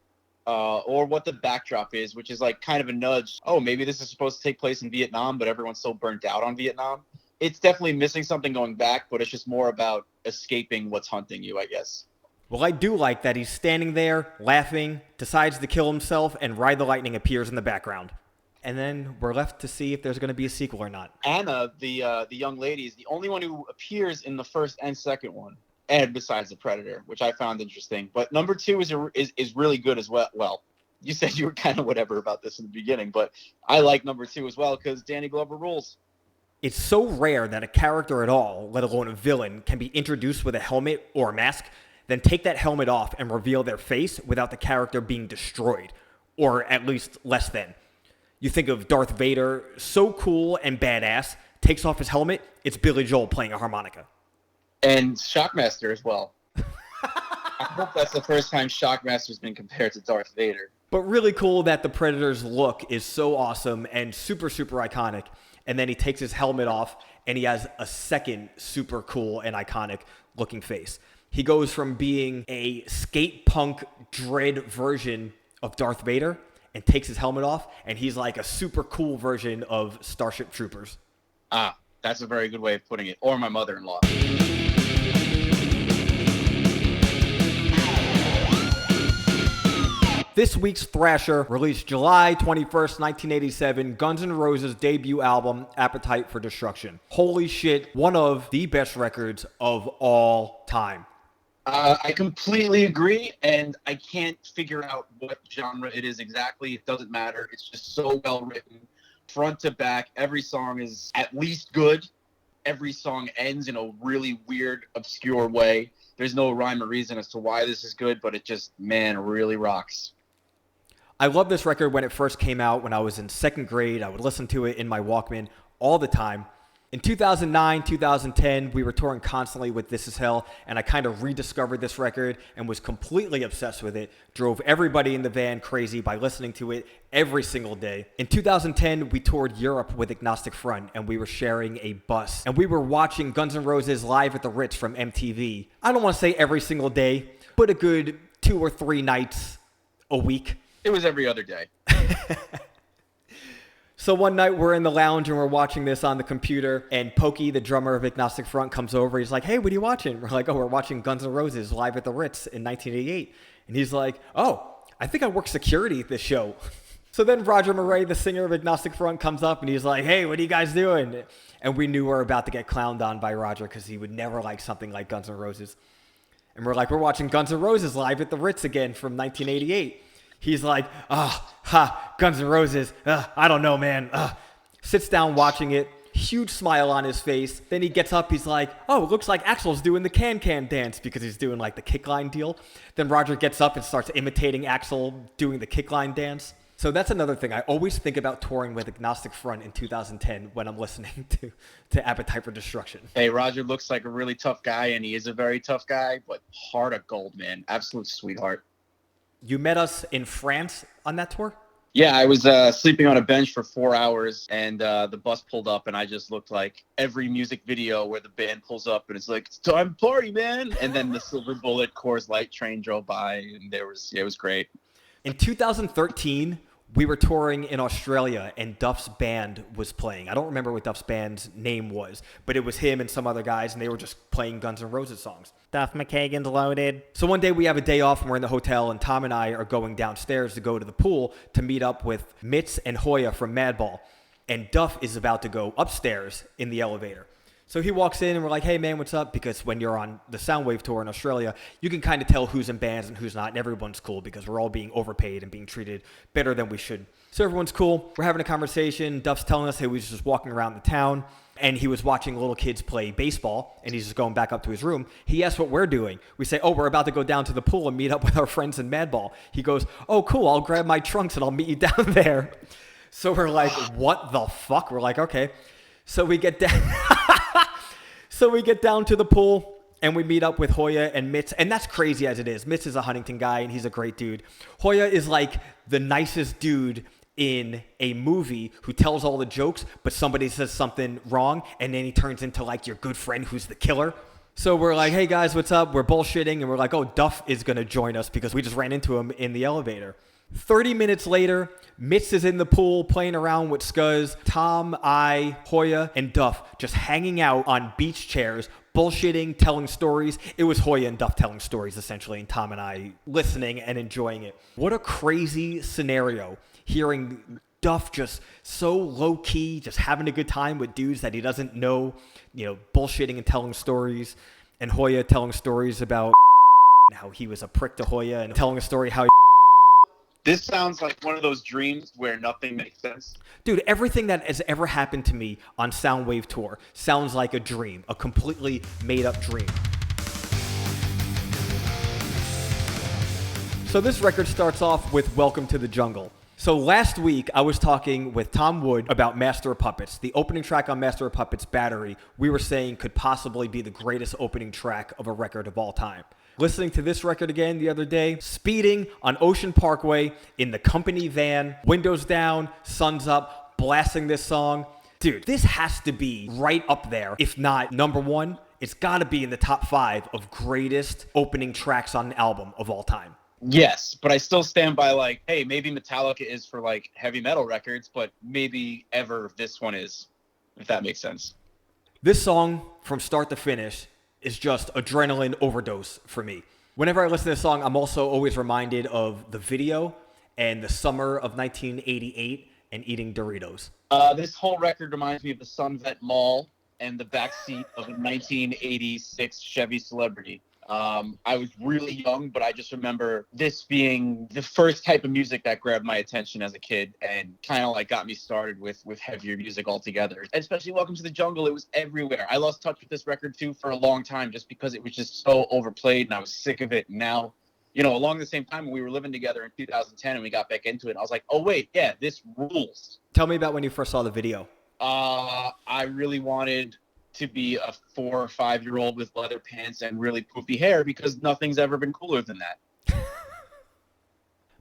or what the backdrop is, which is like kind of a nudge. Oh, maybe this is supposed to take place in Vietnam, but everyone's so burnt out on Vietnam. It's definitely missing something going back, but it's just more about escaping what's hunting you, I guess. Well, I do like that he's standing there, laughing, decides to kill himself, and Ride the Lightning appears in the background. And then we're left to see if there's going to be a sequel or not. Anna, the young lady, is the only one who appears in the first and second one, and besides the Predator, which I found interesting. But number 2 is really good as well. Well, you said you were kind of whatever about this in the beginning, but I like number 2 as well because Danny Glover rules. It's so rare that a character at all, let alone a villain, can be introduced with a helmet or a mask, then take that helmet off and reveal their face without the character being destroyed, or at least less than. You think of Darth Vader, so cool and badass, takes off his helmet, it's Billy Joel playing a harmonica. And Shockmaster as well. I hope that's the first time Shockmaster's been compared to Darth Vader. But really cool that the Predator's look is so awesome and super, super iconic. And then he takes his helmet off and he has a second super cool and iconic looking face. He goes from being a skate punk dread version of Darth Vader and takes his helmet off, and he's like a super cool version of Starship Troopers. Ah, that's a very good way of putting it. Or my mother-in-law. This week's Thrasher released July 21st, 1987, Guns N' Roses' debut album, Appetite for Destruction. Holy shit, one of the best records of all time. I completely agree, and I can't figure out what genre it is exactly. It doesn't matter. It's just so well written, front to back. Every song is at least good. Every song ends in a really weird, obscure way. There's no rhyme or reason as to why this is good, but it just, man, really rocks. I loved this record when it first came out. When I was in second grade, I would listen to it in my Walkman all the time. In 2009, 2010, we were touring constantly with This Is Hell, and I kind of rediscovered this record and was completely obsessed with it. Drove everybody in the van crazy by listening to it every single day. In 2010, we toured Europe with Agnostic Front, and we were sharing a bus. And we were watching Guns N' Roses live at the Ritz from MTV. I don't want to say every single day, but a good 2 or 3 nights a week. It was every other day. So one night we're in the lounge and we're watching this on the computer, and Pokey, the drummer of Agnostic Front, comes over. He's like, "Hey, what are you watching?" We're like, "Oh, we're watching Guns N' Roses live at the Ritz in 1988. And he's like, "Oh, I think I work security at this show." So then Roger Murray, the singer of Agnostic Front, comes up and he's like, "Hey, what are you guys doing?" And we knew we were about to get clowned on by Roger because he would never like something like Guns N' Roses. And we're like, "We're watching Guns N' Roses live at the Ritz again from 1988. He's like, Guns N' Roses. I don't know, man. Sits down watching it. Huge smile on his face. Then he gets up. He's like, "Oh, it looks like Axl's doing the can-can dance," because he's doing like the kickline deal. Then Roger gets up and starts imitating Axl doing the kickline dance. So that's another thing. I always think about touring with Agnostic Front in 2010 when I'm listening to Appetite for Destruction. Hey, Roger looks like a really tough guy, and he is a very tough guy, but heart of gold, man. Absolute sweetheart. You met us in France on that tour? Yeah, I was sleeping on a bench for 4 hours, and the bus pulled up, and I just looked like every music video where the band pulls up, and it's like, "It's time to party, man!" And then the Silver Bullet Coors Light train drove by, and it was great. In 2013, We were touring in Australia and Duff's band was playing. I don't remember what Duff's band's name was, but it was him and some other guys, and they were just playing Guns N' Roses songs. Duff McKagan's loaded. So one day we have a day off and we're in the hotel, and Tom and I are going downstairs to go to the pool to meet up with Mitz and Hoya from Madball. And Duff is about to go upstairs in the elevator. So he walks in and we're like, hey man, what's up? Because when you're on the Soundwave tour in Australia, you can kind of tell who's in bands and who's not, and everyone's cool because we're all being overpaid and being treated better than we should. So everyone's cool. We're having a conversation. Duff's telling us he was just walking around the town and he was watching little kids play baseball and he's just going back up to his room. He asks what we're doing. We say, oh, we're about to go down to the pool and meet up with our friends in Madball. He goes, oh, cool, I'll grab my trunks and I'll meet you down there. So we're like, what the fuck? We're like, okay. So we get down. So we get down to the pool and we meet up with Hoya and Mitz. And that's crazy as it is. Mitz is a Huntington guy and he's a great dude. Hoya is like the nicest dude in a movie who tells all the jokes, but somebody says something wrong and then he turns into like your good friend who's the killer. So we're like, hey guys, what's up? We're bullshitting and we're like, oh, Duff is going to join us because we just ran into him in the elevator. 30 minutes later, Mitz is in the pool playing around with Scuzz. Tom, I, Hoya, and Duff just hanging out on beach chairs, bullshitting, telling stories. It was Hoya and Duff telling stories, essentially, and Tom and I listening and enjoying it. What a crazy scenario, hearing Duff just so low-key, just having a good time with dudes that he doesn't know, bullshitting and telling stories, and Hoya telling stories about how he was a prick to Hoya and telling a story how he... This sounds like one of those dreams where nothing makes sense. Dude, everything that has ever happened to me on Soundwave Tour sounds like a dream, a completely made-up dream. So this record starts off with Welcome to the Jungle. So last week, I was talking with Tom Wood about Master of Puppets. The opening track on Master of Puppets, Battery, we were saying could possibly be the greatest opening track of a record of all time. Listening to this record again the other day, speeding on Ocean Parkway in the company van, windows down, sun's up, blasting this song. Dude, this has to be right up there. If not number one, it's got to be in the top 5 of greatest opening tracks on an album of all time. Yes, but I still stand by like, hey, maybe Metallica is for like heavy metal records, but maybe ever this one is, if that makes sense. This song, from start to finish, is just adrenaline overdose for me. Whenever I listen to this song, I'm also always reminded of the video and the summer of 1988 and eating Doritos. This whole record reminds me of the Sunvet Mall and the backseat of a 1986 Chevy Celebrity. I was really young, but I just remember this being the first type of music that grabbed my attention as a kid and kind of like got me started with heavier music altogether. Especially Welcome to the Jungle, it was everywhere. I lost touch with this record too for a long time just because it was just so overplayed and I was sick of it. Now, along the same time when we were living together in 2010 and we got back into it, I was like, oh wait, yeah, this rules. Tell me about when you first saw the video. I really wanted to be a 4 or 5 year old with leather pants and really poofy hair because nothing's ever been cooler than that.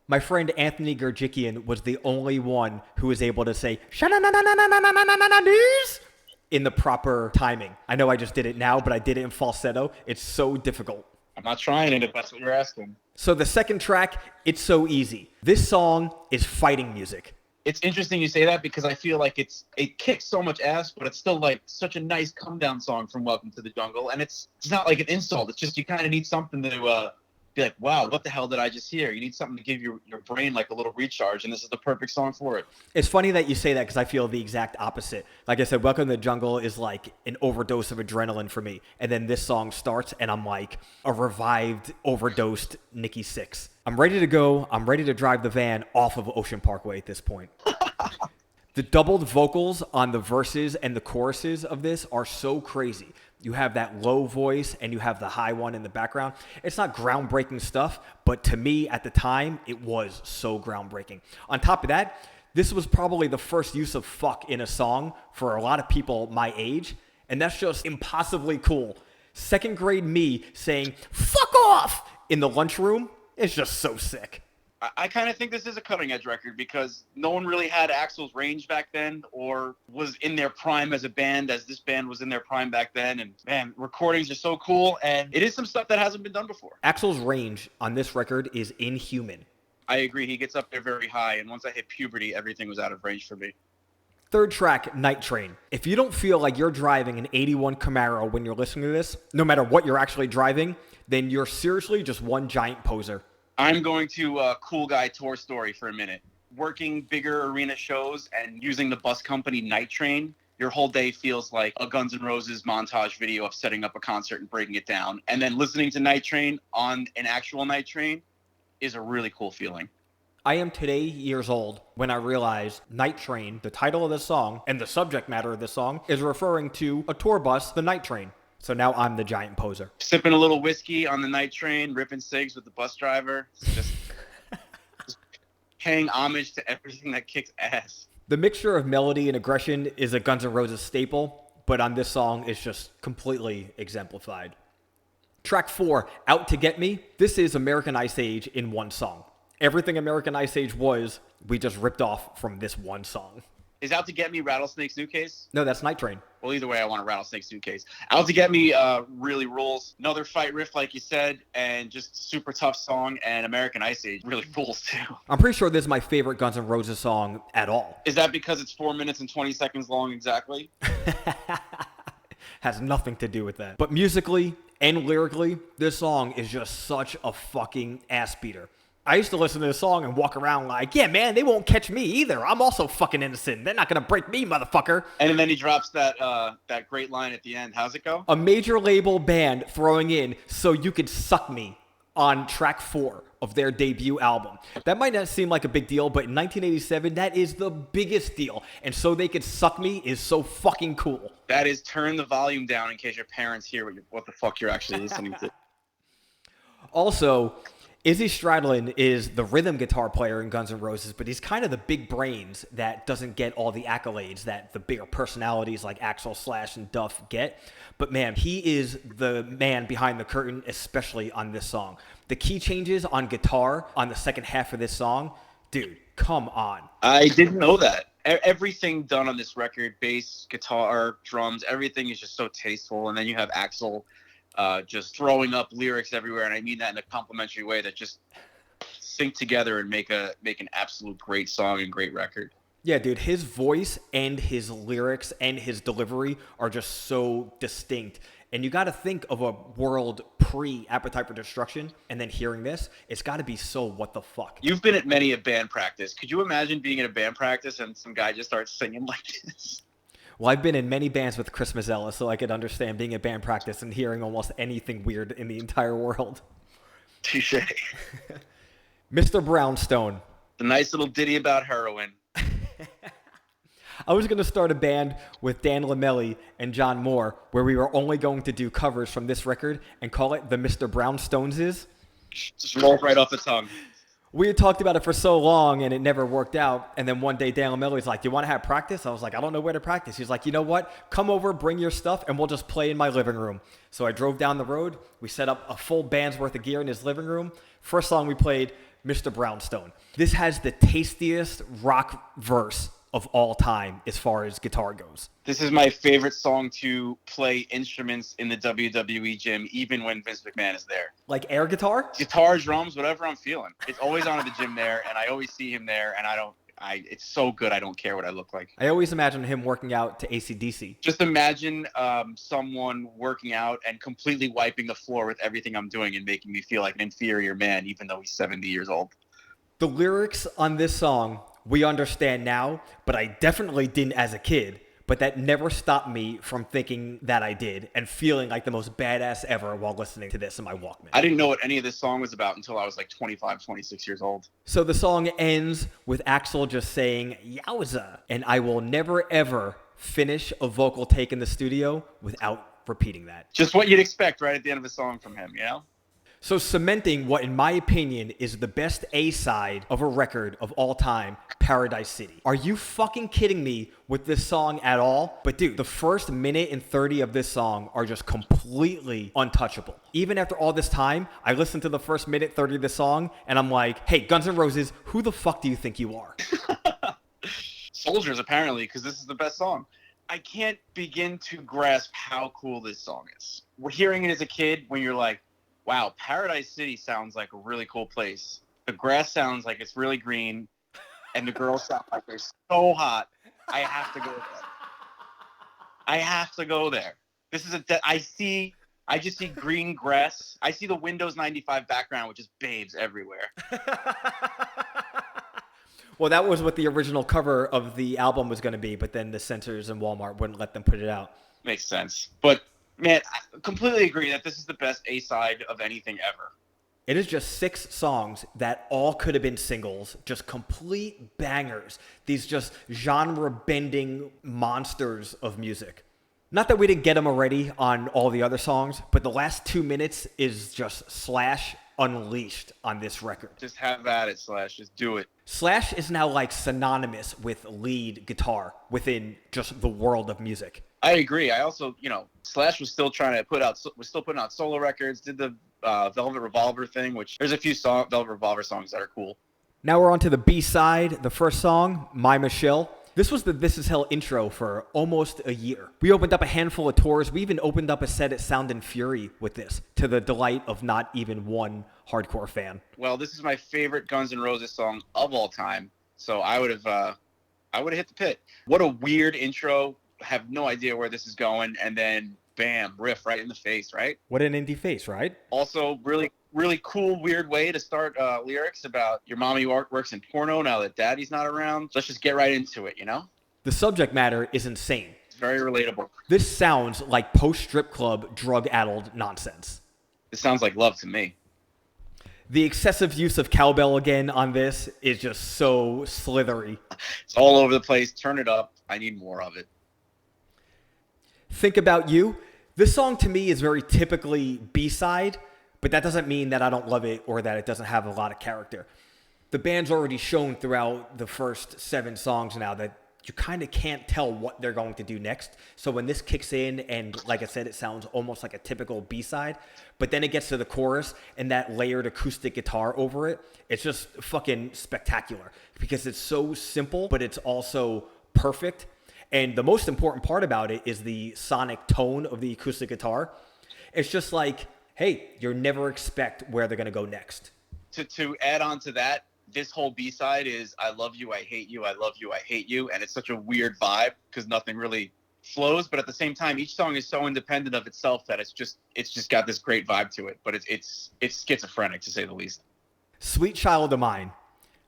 My friend Anthony Gerjikian was the only one who was able to say in the proper timing. I know I just did it now, but I did it in falsetto. It's so difficult. I'm not trying it if that's what you're asking. So the second track, it's so easy. This song is fighting music. It's interesting you say that because I feel like it kicks so much ass, but it's still like such a nice come down song from Welcome to the Jungle. And it's not like an insult. It's just you kind of need something to be like, wow, what the hell did I just hear? You need something to give your brain like a little recharge, and this is the perfect song for it. It's funny that you say that because I feel the exact opposite. Like I said, Welcome to the Jungle is like an overdose of adrenaline for me. And then this song starts, and I'm like a revived, overdosed Nikki Sixx. I'm ready to go. I'm ready to drive the van off of Ocean Parkway at this point. The doubled vocals on the verses and the choruses of this are so crazy. You have that low voice and you have the high one in the background. It's not groundbreaking stuff, but to me at the time, it was so groundbreaking. On top of that, this was probably the first use of fuck in a song for a lot of people my age, and that's just impossibly cool. Second grade me saying, fuck off, in the lunchroom is just so sick. I kind of think this is a cutting edge record because no one really had Axl's range back then or was in their prime as a band as this band was in their prime back then. And man, recordings are so cool. And it is some stuff that hasn't been done before. Axl's range on this record is inhuman. I agree. He gets up there very high, and once I hit puberty, everything was out of range for me. Third track, Night Train. If you don't feel like you're driving an 81 Camaro when you're listening to this, no matter what you're actually driving, then you're seriously just one giant poser. I'm going to Cool Guy Tour Story for a minute. Working bigger arena shows and using the bus company Night Train, your whole day feels like a Guns N' Roses montage video of setting up a concert and breaking it down. And then listening to Night Train on an actual Night Train is a really cool feeling. I am today years old when I realized Night Train, the title of this song, and the subject matter of this song, is referring to a tour bus, the Night Train. So now I'm the giant poser. Sipping a little whiskey on the Night Train, ripping cigs with the bus driver. Just paying homage to everything that kicks ass. The mixture of melody and aggression is a Guns N' Roses staple, but on this song, it's just completely exemplified. Track 4, Out to Get Me. This is American Ice Age in one song. Everything American Ice Age was, we just ripped off from this one song. Is Out to Get Me Rattlesnake Suitcase? No, that's Night Train. Well, either way, I want a Rattlesnake Suitcase. Out to Get Me really rules. Another fight riff, like you said, and just super tough song. And American Ice Age really rules, too. I'm pretty sure this is my favorite Guns N' Roses song at all. Is that because it's 4 minutes and 20 seconds long exactly? Has nothing to do with that. But musically and lyrically, this song is just such a fucking ass beater. I used to listen to this song and walk around like, yeah, man, they won't catch me either. I'm also fucking innocent. They're not going to break me, motherfucker. And then he drops that great line at the end. How's it go? A major label band throwing in So You Could Suck Me on track 4 of their debut album. That might not seem like a big deal, but in 1987, that is the biggest deal. And So They Could Suck Me is so fucking cool. That is turn the volume down in case your parents hear what the fuck you're actually listening to. Also, Izzy Stradlin is the rhythm guitar player in Guns N' Roses, but he's kind of the big brains that doesn't get all the accolades that the bigger personalities like Axl, Slash, and Duff get. But man, he is the man behind the curtain, especially on this song. The key changes on guitar on the second half of this song, dude, come on. I didn't know that. Everything done on this record, bass, guitar, drums, everything is just so tasteful. And then you have Axl just throwing up lyrics everywhere, and I mean that in a complimentary way that just sync together and make an absolute great song and great record. Yeah, dude, his voice and his lyrics and his delivery are just so distinct. And you got to think of a world pre-Appetite for Destruction, and then hearing this, it's got to be so what the fuck. You've been at many a band practice. Could you imagine being at a band practice and some guy just starts singing like this? Well, I've been in many bands with Chris Mazzella, so I could understand being at band practice and hearing almost anything weird in the entire world. Touche. Mr. Brownstone. The nice little ditty about heroin. I was going to start a band with Dan Lamelli and John Moore where we were only going to do covers from this record and call it the Mr. Brownstoneses. Just roll right off the tongue. We had talked about it for so long and it never worked out. And then one day Dan Lamelli's like, do you want to have practice? I was like, I don't know where to practice. He's like, you know what? Come over, bring your stuff, and we'll just play in my living room. So I drove down the road. We set up a full band's worth of gear in his living room. First song we played, Mr. Brownstone. This has the tastiest rock verse of all time as far as guitar goes. This is my favorite song to play instruments in the WWE gym, even when Vince McMahon is there. Like air guitar? Guitar, drums, whatever I'm feeling. It's always on at the gym there, and I always see him there, and it's so good, I don't care what I look like. I always imagine him working out to AC/DC. Just imagine someone working out and completely wiping the floor with everything I'm doing and making me feel like an inferior man, even though he's 70 years old. The lyrics on this song, we understand now, but I definitely didn't as a kid. But that never stopped me from thinking that I did and feeling like the most badass ever while listening to this in my Walkman. I didn't know what any of this song was about until I was like 25, 26 years old. So the song ends with Axl just saying, "Yowza," and I will never ever finish a vocal take in the studio without repeating that. Just what you'd expect right at the end of a song from him, you know? So cementing what, in my opinion, is the best A-side of a record of all time, Paradise City. Are you fucking kidding me with this song at all? But dude, the first minute and 30 of this song are just completely untouchable. Even after all this time, I listened to the first minute 30 of the song, and I'm like, hey, Guns N' Roses, who the fuck do you think you are? Soldiers, apparently, because this is the best song. I can't begin to grasp how cool this song is. We're hearing it as a kid when you're like, wow, Paradise City sounds like a really cool place. The grass sounds like it's really green, and the girls sound like they're so hot. I have to go there. I have to go there. This is I just see green grass. I see the Windows 95 background with just babes everywhere. Well, that was what the original cover of the album was going to be, but then the censors in Walmart wouldn't let them put it out. Makes sense. But, man, I completely agree that this is the best A-side of anything ever. It is just 6 songs that all could have been singles, just complete bangers. These just genre-bending monsters of music. Not that we didn't get them already on all the other songs, but the last 2 minutes is just Slash unleashed on this record. Just have at it, Slash. Just do it. Slash is now like synonymous with lead guitar within just the world of music. I agree. I also, Slash was still trying to putting out solo records, did the Velvet Revolver thing, which there's a few Velvet Revolver songs that are cool. Now we're on to the B-side, the first song, My Michelle. This was the This Is Hell intro for almost a year. We opened up a handful of tours. We even opened up a set at Sound and Fury with this, to the delight of not even one hardcore fan. Well, this is my favorite Guns N' Roses song of all time, so I would have hit the pit. What a weird intro. Have no idea where this is going, and then bam, riff right in the face, right? What an indie face, right? Also, really, really cool, weird way to start lyrics about your mommy works in porno now that daddy's not around. Let's just get right into it, The subject matter is insane. It's very relatable. This sounds like post-strip club, drug-addled nonsense. It sounds like love to me. The excessive use of cowbell again on this is just so slithery. It's all over the place. Turn it up. I need more of it. Think About You. This song to me is very typically B-side, but that doesn't mean that I don't love it or that it doesn't have a lot of character. The band's already shown throughout the first 7 songs now that you kind of can't tell what they're going to do next. So when this kicks in and, like I said, it sounds almost like a typical B-side, but then it gets to the chorus and that layered acoustic guitar over it, it's just fucking spectacular because it's so simple, but it's also perfect. And the most important part about it is the sonic tone of the acoustic guitar. It's just like, hey, you never expect where they're going to go next. To add on to that, this whole B-side is I love you, I hate you, I love you, I hate you. And it's such a weird vibe because nothing really flows. But at the same time, each song is so independent of itself that it's just got this great vibe to it. But it's schizophrenic, to say the least. Sweet Child of Mine.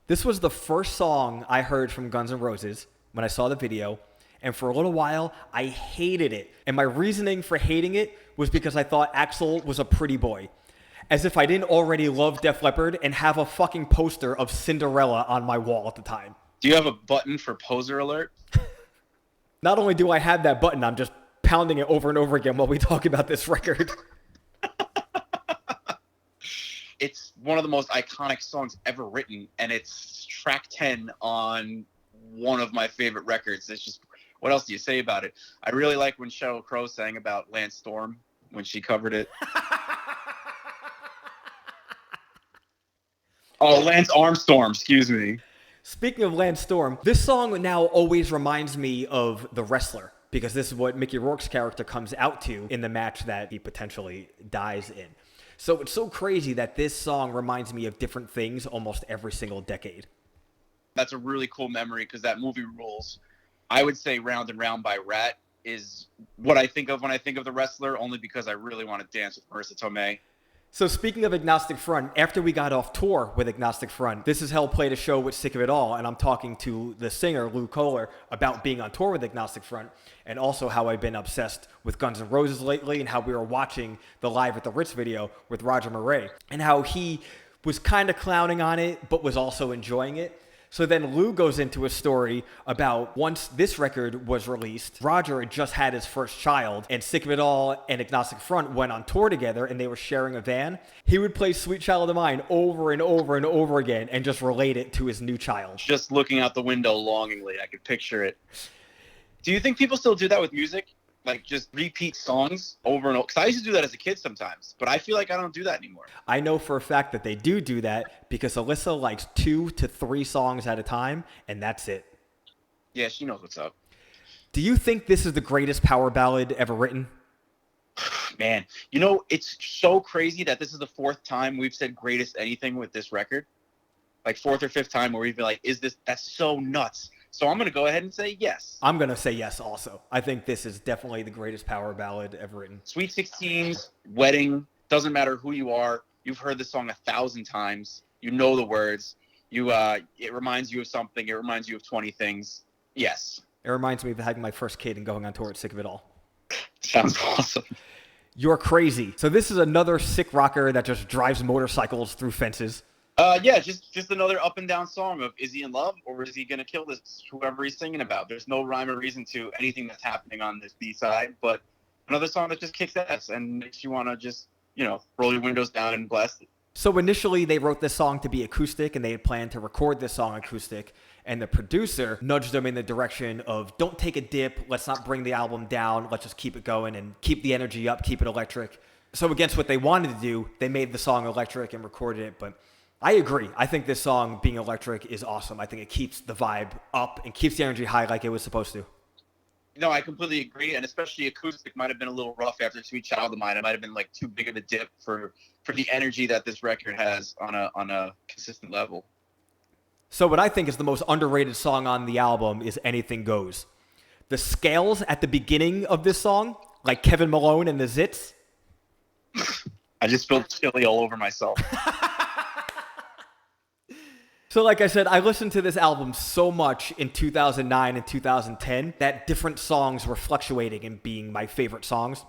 This was the first song I heard from Guns N' Roses when I saw the video. And for a little while, I hated it. And my reasoning for hating it was because I thought Axl was a pretty boy. As if I didn't already love Def Leppard and have a fucking poster of Cinderella on my wall at the time. Do you have a button for poser alert? Not only do I have that button, I'm just pounding it over and over again while we talk about this record. It's one of the most iconic songs ever written, and it's track 10 on one of my favorite records. It's just... What else do you say about it? I really like when Sheryl Crow sang about Lance Storm when she covered it. Oh, Lance Armstrong, excuse me. Speaking of Lance Storm, this song now always reminds me of The Wrestler because this is what Mickey Rourke's character comes out to in the match that he potentially dies in. So it's so crazy that this song reminds me of different things almost every single decade. That's a really cool memory because that movie rules. I would say Round and Round by Rat is what I think of when I think of The Wrestler, only because I really want to dance with Marissa Tomei. So speaking of Agnostic Front, after we got off tour with Agnostic Front, This Is Hell played a show with Sick of It All, and I'm talking to the singer, Lou Kohler, about being on tour with Agnostic Front, and also how I've been obsessed with Guns N' Roses lately, and how we were watching the Live at the Ritz video with Roger Murray, and how he was kind of clowning on it, but was also enjoying it. So then Lou goes into a story about once this record was released, Roger had just had his first child, and Sick of It All and Agnostic Front went on tour together, and they were sharing a van. He would play Sweet Child of Mine over and over and over again and just relate it to his new child. Just looking out the window longingly, I could picture it. Do you think people still do that with music? Like just repeat songs over and over? Because I used to do that as a kid sometimes, but I feel like I don't do that anymore. I know for a fact that they do that because Alyssa likes 2 to 3 songs at a time, and that's it. Yeah, she knows what's up. Do you think this is the greatest power ballad ever written? Man, it's so crazy that this is the 4th time we've said greatest anything with this record. like fourth or fifth time where we've been like, that's so nuts. So I'm going to go ahead and say yes. I'm going to say yes also. I think this is definitely the greatest power ballad ever written. Sweet 16s, wedding, doesn't matter who you are. You've heard this song 1,000 times. You know the words. It reminds you of something. It reminds you of 20 things. Yes. It reminds me of having my first kid and going on tour at Sick of It All. Sounds awesome. You're Crazy. So this is another sick rocker that just drives motorcycles through fences. Just another up and down song of, is he in love or is he going to kill this whoever he's singing about? There's no rhyme or reason to anything that's happening on this B-side, but another song that just kicks ass and makes you want to just, roll your windows down and blast it. So initially they wrote this song to be acoustic and they had planned to record this song acoustic, and the producer nudged them in the direction of, don't take a dip, let's not bring the album down, let's just keep it going and keep the energy up, keep it electric. So against what they wanted to do, they made the song electric and recorded it, but I agree. I think this song being electric is awesome. I think it keeps the vibe up and keeps the energy high like it was supposed to. No, I completely agree, and especially acoustic might have been a little rough after Sweet Child of Mine. It might have been like too big of a dip for the energy that this record has on a consistent level. So what I think is the most underrated song on the album is Anything Goes. The scales at the beginning of this song, like Kevin Malone and the Zits. I just feel chilly all over myself. So like I said, I listened to this album so much in 2009 and 2010 that different songs were fluctuating in being my favorite songs.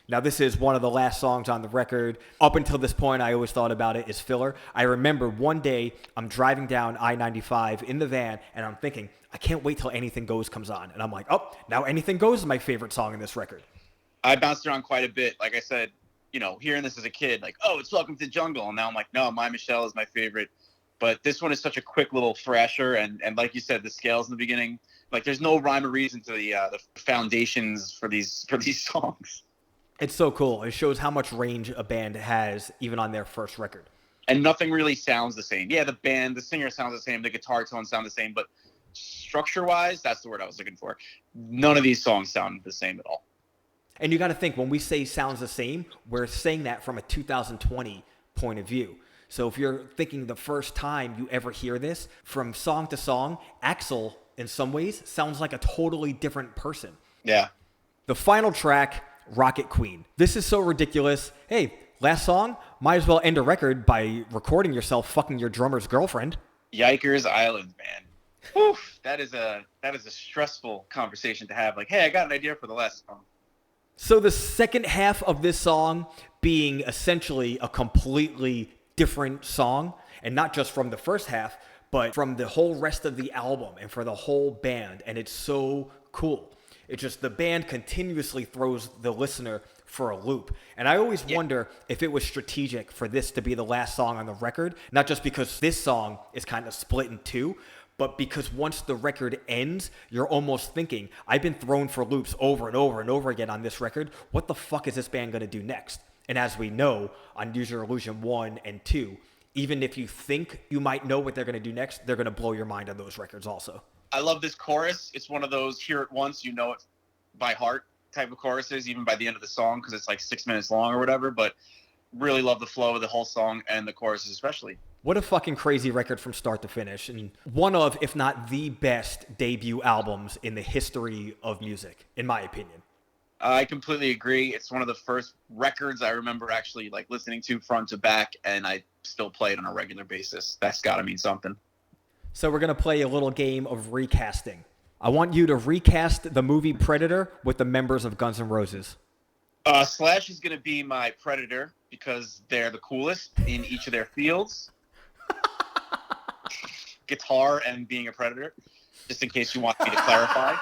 Now, this is one of the last songs on the record. Up until this point, I always thought about it as filler. I remember one day I'm driving down I-95 in the van, and I'm thinking, I can't wait till Anything Goes comes on. And I'm like, oh, now Anything Goes is my favorite song in this record. I bounced around quite a bit. Like I said, hearing this as a kid, like, oh, it's Welcome to the Jungle. And now I'm like, no, My Michelle is my favorite. But this one is such a quick little thrasher, and like you said, the scales in the beginning, like there's no rhyme or reason to the foundations for these songs. It's so cool. It shows how much range a band has, even on their first record. And nothing really sounds the same. Yeah, the singer sounds the same, the guitar tones sound the same, but structure-wise, that's the word I was looking for. None of these songs sound the same at all. And you got to think, when we say sounds the same, we're saying that from a 2020 point of view. So if you're thinking the first time you ever hear this, from song to song, Axl, in some ways, sounds like a totally different person. Yeah. The final track, Rocket Queen. This is so ridiculous. Hey, last song, might as well end a record by recording yourself fucking your drummer's girlfriend. Yikers Island, man. Whew, that is a stressful conversation to have. Like, hey, I got an idea for the last song. So the second half of this song being essentially a completely different song, and not just from the first half, but from the whole rest of the album and for the whole band, and it's so cool. It's just the band continuously throws the listener for a loop, and I always wonder if it was strategic for this to be the last song on the record, not just because this song is kind of split in two, but because once the record ends, you're almost thinking, I've been thrown for loops over and over and over again on this record, what the fuck is this band going to do next? And as we know, on Use Your Illusion 1 and 2, even if you think you might know what they're going to do next, they're going to blow your mind on those records also. I love this chorus. It's one of those hear it once, you know it by heart type of choruses, even by the end of the song, because it's like 6 minutes long or whatever. But really love the flow of the whole song and the choruses especially. What a fucking crazy record from start to finish. And one of, if not the best debut albums in the history of music, in my opinion. I completely agree. It's one of the first records I remember actually like listening to front to back, and I still play it on a regular basis. That's got to mean something. So we're going to play a little game of recasting. I want you to recast the movie Predator with the members of Guns N' Roses. Slash is going to be my Predator because they're the coolest in each of their fields. Guitar and being a Predator, just in case you want me to clarify.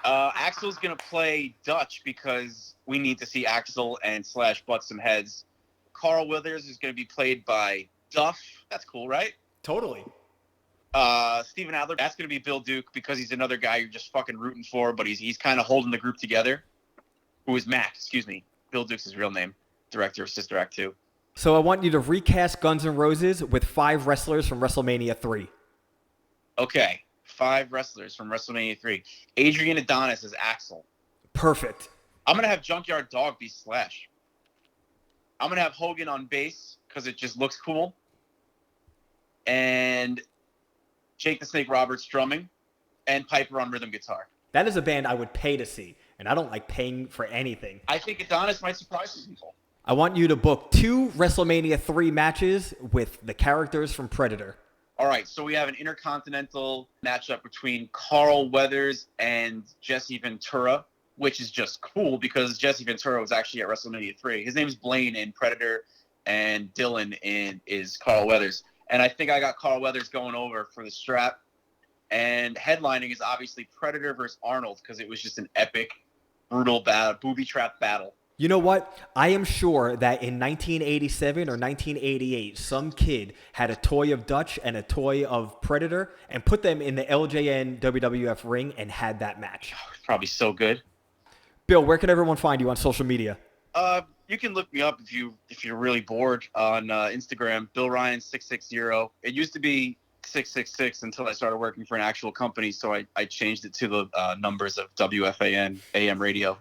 Axl's going to play Dutch because we need to see Axl and Slash butt some heads. Carl Withers is going to be played by Duff. That's cool, right? Totally. Steven Adler, that's going to be Bill Duke because he's another guy you're just fucking rooting for, but he's kind of holding the group together. Who is Mac, excuse me. Bill Duke's his real name. Director of Sister Act 2. So I want you to recast Guns N' Roses with 5 wrestlers from WrestleMania 3. Okay. 5 wrestlers from WrestleMania 3. Adrian Adonis is Axl. Perfect. I'm going to have Junkyard Dog be Slash. I'm going to have Hogan on bass because it just looks cool. and Jake the Snake Roberts drumming, and Piper on rhythm guitar. That is a band I would pay to see, and I don't like paying for anything. I think Adonis might surprise some people. I want you to book 2 WrestleMania 3 matches with the characters from Predator. All right, so we have an intercontinental matchup between Carl Weathers and Jesse Ventura, which is just cool because Jesse Ventura was actually at WrestleMania 3. His name's Blaine in Predator, and Dylan is Carl Weathers. And I think I got Carl Weathers going over for the strap. And headlining is obviously Predator versus Arnold because it was just an epic, brutal booby trap battle. You know what? I am sure that in 1987 or 1988, some kid had a toy of Dutch and a toy of Predator and put them in the LJN WWF ring and had that match. Oh, it's probably so good. Bill, where can everyone find you on social media? You can look me up if you're really bored on Instagram, Bill Ryan 660. It used to be 666 until I started working for an actual company, so I changed it to the numbers of WFAN AM radio.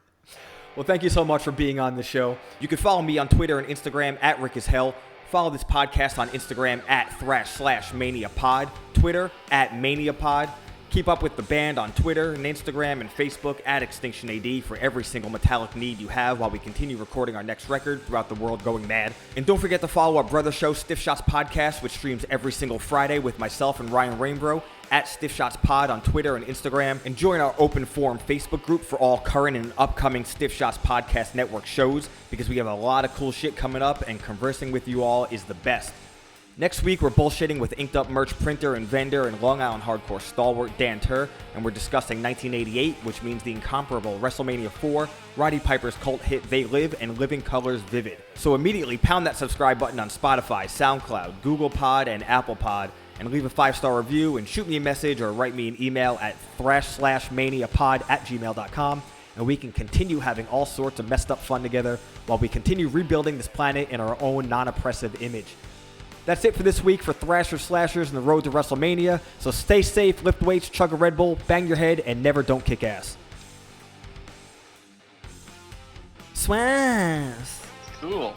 Well, thank you so much for being on the show. You can follow me on Twitter and Instagram at RickIsHell. Follow this podcast on Instagram at /ManiaPod, Twitter at ManiaPod. Keep up with the band on Twitter and Instagram and Facebook at ExtinctionAD for every single metallic need you have while we continue recording our next record throughout the world going mad. And don't forget to follow our brother show, Stiff Shots Podcast, which streams every single Friday with myself and Ryan Rainbow at Stiff Shots Pod on Twitter and Instagram. And join our open forum Facebook group for all current and upcoming Stiff Shots Podcast Network shows because we have a lot of cool shit coming up and conversing with you all is the best. Next week, we're bullshitting with inked up merch printer and vendor and Long Island hardcore stalwart Dan Tur, and we're discussing 1988, which means the incomparable WrestleMania 4, Roddy Piper's cult hit They Live, and Living Colors Vivid. So immediately pound that subscribe button on Spotify, SoundCloud, Google Pod, and Apple Pod, and leave a 5-star review and shoot me a message or write me an email at thrash/maniapod@gmail.com, and we can continue having all sorts of messed up fun together while we continue rebuilding this planet in our own non-oppressive image. That's it for this week for Thrasher Slashers and the road to WrestleMania. So stay safe, lift weights, chug a Red Bull, bang your head, and never don't kick ass. Swaz. Cool.